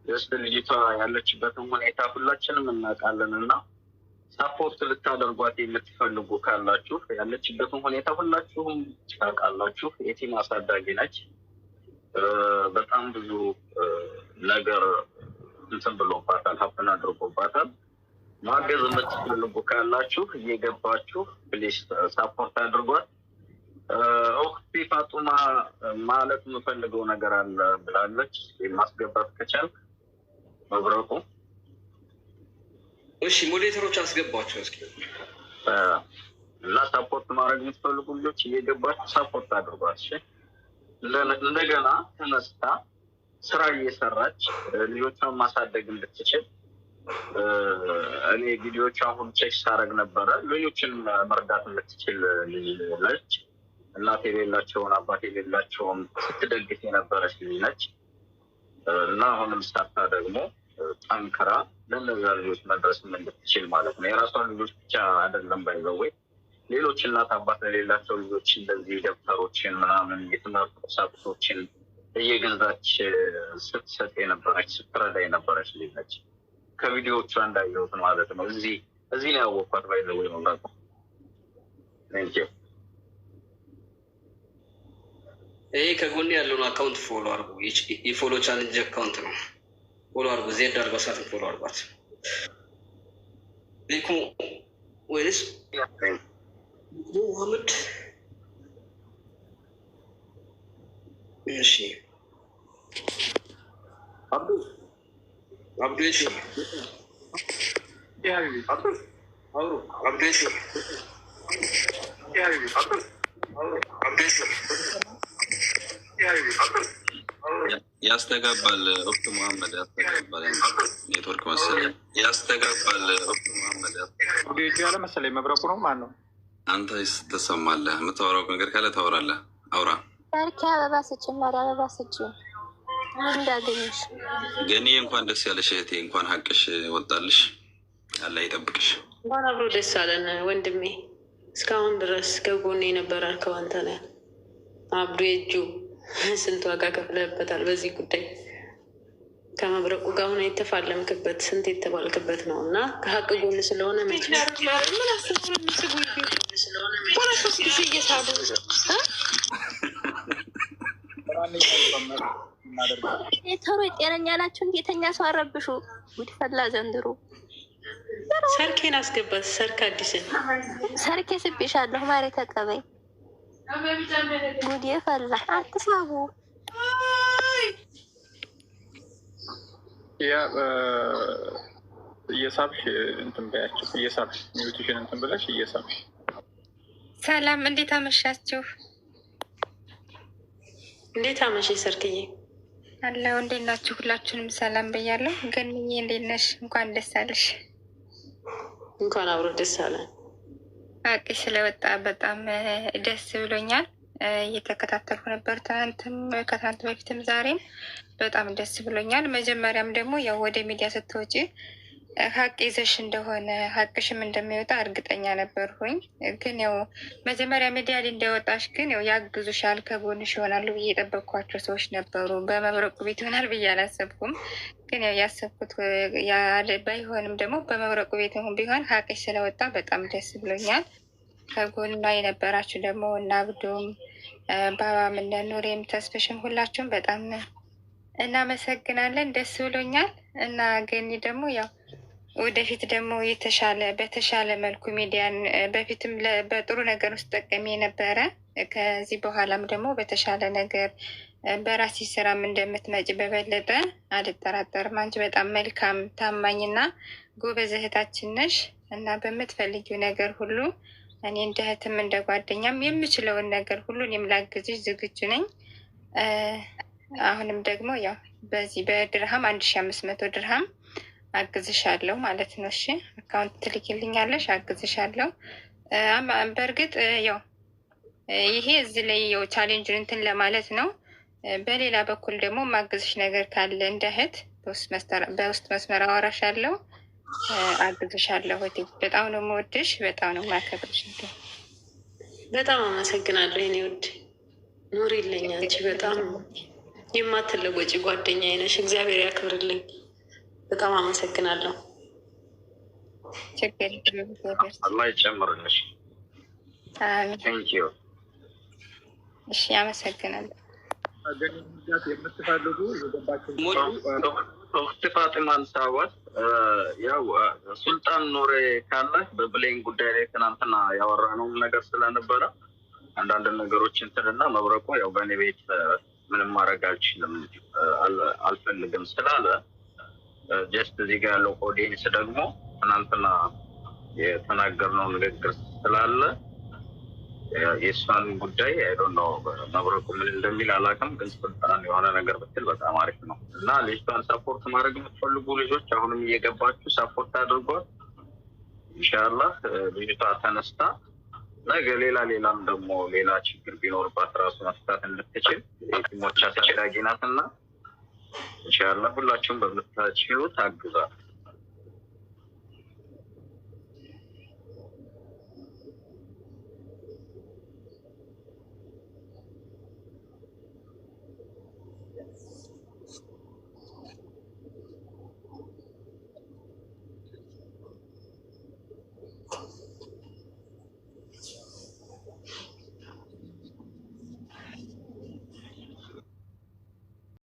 ስ ልጅቷ ያለችበትን ሁኔታ ሁላችንም እናውቃለን እና ሳፖርት ልታደርጓት የምትፈልጉ ካላችሁ ያለችበትን ሁኔታ ሁላችሁም ታውቃላችሁ። የቲም አሳዳጊ ነች። በጣም ብዙ ነገር እንትን ብሎባታል፣ ሀፕን አድርጎባታል። ማገዝ የምትፈልጉ ካላችሁ እየገባችሁ ፕሊስ ሳፖርት አድርጓት። ኦክቲ ፋጡማ ማለት የምፈልገው ነገር አለ ብላለች። ማስገባት ከቻልክ መብረቁ። እሺ ሞዴሬተሮች አስገባቸው እስኪ። እና ሳፖርት ማድረግ የምትፈልጉ ልጆች እየገባችሁ ሳፖርት አድርጓት። እሺ እንደገና ተነስታ ስራ እየሰራች ልጆቿን ማሳደግ እንድትችል እኔ ቪዲዮዎች አሁን ቼክ ሳደርግ ነበረ። ልጆችን መርዳት እንድትችል ልጅ ነች። እናት የሌላቸውን አባት የሌላቸውን ስትደግፍ የነበረች ልጅ ነች እና አሁንም ሳታ ደግሞ ጠንክራ ለእነዚያ ልጆች መድረስ እንድትችል ማለት ነው። የራሷን ልጆች ብቻ አይደለም ባይዘወይ ሌሎች እናት አባት ለሌላቸው ልጆች እንደዚህ ደብተሮችን ምናምን የትምህርት ቁሳቁሶችን እየገዛች ስትሰጥ የነበረች ስትረዳ የነበረች ልጅ ነች። ከቪዲዮዎቿ እንዳየሁት ማለት ነው። እዚህ ነው ያወቅኳት ባይዘወይ ነው ማለት ነው። ይሄ ከጎን ያለውን አካውንት ፎሎ አድርጉ። የፎሎ ቻሌንጅ አካውንት ነው። ፎሎ አድርጉ። ዜድ አርባሳትን ፎሎ አድርጓት። ሊኩ ወይስ ሙሐመድ? እሺ አብዱ እሺ አውሩ አብዱ እሺ ያስተጋባል። ኦፍት ሙሐመድ ያስተጋባል። ኔትወርክ መሰለኝ ያስተጋባል። ኦፍት ሙሐመድ ያለ መሰለኝ መብረቁ ነው። ማን ነው? አንተ ትሰማለህ? የምታወራው ነገር ካለ ታወራለህ። አውራ። ሰርኪ አበባ ስጭኝ፣ አበባ ስጭኝ እንዳገኝሽ። ገኒ እንኳን ደስ ያለሽ እህቴ፣ እንኳን ሀቅሽ ወጣልሽ። አላህ ይጠብቅሽ። እንኳን አብሮ ደስ አለን ወንድሜ። እስካሁን ድረስ ከጎኔ የነበራርከው አንተ ነህ። አብዱ የእጁ ስንት ዋጋ ከፍለህበታል። በዚህ ጉዳይ ከመብረቁ ጋር ሆነ የተፋለምክበት ስንት የተባልክበት ነው እና ከሀቅ ጎን ስለሆነ ቶሎ ጤነኛ ናቸው። እንዴተኛ ሰው አረብሹ ጉድ ፈላ ዘንድሮ። ሰርኬን አስገባት። ሰርክ አዲስን ሰርኬ ስቤሻለሁ ማሬ ተቀበይ። ጉድ ፈላ አትሳቡ። ያ እየሳብሽ እንትን በያቸው። እየሳብሽ ሚዩቲሽን እንትን ብለሽ እየሳብሽ። ሰላም፣ እንዴት አመሻችሁ? እንዴት አመሽ ሰርክዬ? አለው። እንዴት ናችሁ? ሁላችሁንም ሰላም ብያለሁ። ግን እንዴት ነሽ? እንኳን ደስ አለሽ። እንኳን አብሮ ደስ አለን። ሀቂ ስለወጣ በጣም ደስ ብሎኛል። እየተከታተልኩ ነበር፣ ትናንትም ከትናንት በፊትም ዛሬም በጣም ደስ ብሎኛል። መጀመሪያም ደግሞ ያው ወደ ሚዲያ ስትወጪ ሀቅ ይዘሽ እንደሆነ ሀቅሽም እንደሚወጣ እርግጠኛ ነበርኩኝ። ግን ያው መጀመሪያ ሚዲያ ላይ እንደወጣሽ ግን ያው ያግዙሻል፣ ከጎንሽ ይሆናሉ ብዬ የጠበቅኳቸው ሰዎች ነበሩ። በመብረቁ ቤት ይሆናል ብዬ አላሰብኩም። ግን ያው ያሰብኩት ባይሆንም ደግሞ በመብረቁ ቤት ቢሆን ሀቅሽ ስለወጣ በጣም ደስ ብሎኛል። ከጎኗ የነበራችሁ ደግሞ እና አብዱም ባባም እነ ኑሬም ተስፍሽም ሁላችሁም በጣም እናመሰግናለን። ደስ ብሎኛል እና ገኒ ደግሞ ያው ወደፊት ደግሞ በተሻለ መልኩ ሚዲያን በፊትም በጥሩ ነገር ውስጥ ጠቀሚ የነበረ ከዚህ በኋላም ደግሞ በተሻለ ነገር በራሲ ስራም እንደምትመጪ በበለጠ አልጠራጠርም። አንቺ በጣም መልካም ታማኝና ጎበዝ እህታችን ነሽ እና በምትፈልጊው ነገር ሁሉ እኔ እንደ እህትም እንደ ጓደኛም የምችለውን ነገር ሁሉ እኔም ላግዝሽ ዝግጁ ነኝ። አሁንም ደግሞ ያው በዚህ በድርሃም 1500 ድርሃም አግዝሻለሁ ማለት ነው። እሺ አካውንት ትልኪልኛለሽ፣ አግዝሻለሁ። በእርግጥ ያው ይሄ እዚህ ላይ ያው ቻሌንጅን እንትን ለማለት ነው። በሌላ በኩል ደግሞ ማግዝሽ ነገር ካለ እንደ እህት በውስጥ መስመር አወራሻለሁ፣ አግዝሻለሁ። በጣም ነው የምወድሽ፣ በጣም ነው የማከብርሽ። በጣም አመሰግናለሁ የኔ ውድ። ኑር ይለኝ። አንቺ በጣም የማትለወጪ ጓደኛዬ ነሽ። እግዚአብሔር ያክብርልኝ። በጣም አመሰግናለሁ። አላህ ይጨምርልሽ። ቴንኪዩ። እሺ አመሰግናለሁ። የምትፈልጉ ኦክት ፋጢማን ሳዋት ያው ሱልጣን ኖሬ ካለ በብሌን ጉዳይ ላይ ትናንትና ያወራነው ነገር ስለነበረ አንዳንድ ነገሮች እንትንና መብረቁ ያው በእኔ ቤት ምንም ማድረግ አልችልም አልፈልግም ስላለ ጀስት እዚህ ጋር ያለው ኦዲየንስ ደግሞ ትናንትና የተናገርነው ንግግር ስላለ የእሷን ጉዳይ አይዶን ነው መብረቁ ምን እንደሚል አላውቅም፣ ግን ስልጣን የሆነ ነገር ብትል በጣም አሪፍ ነው እና ልጅቷን ሰፖርት ማድረግ የምትፈልጉ ልጆች አሁንም እየገባችሁ ሰፖርት አድርጓል። ኢንሻላህ ልጅቷ ተነስታ ነገ ሌላም ደግሞ ሌላ ችግር ቢኖርባት ራሱ መፍታት እንድትችል የቲሞች አሳዳጊ ናትና ኢንሻላህ ሁላችሁም በምታችሉ ታግዛል።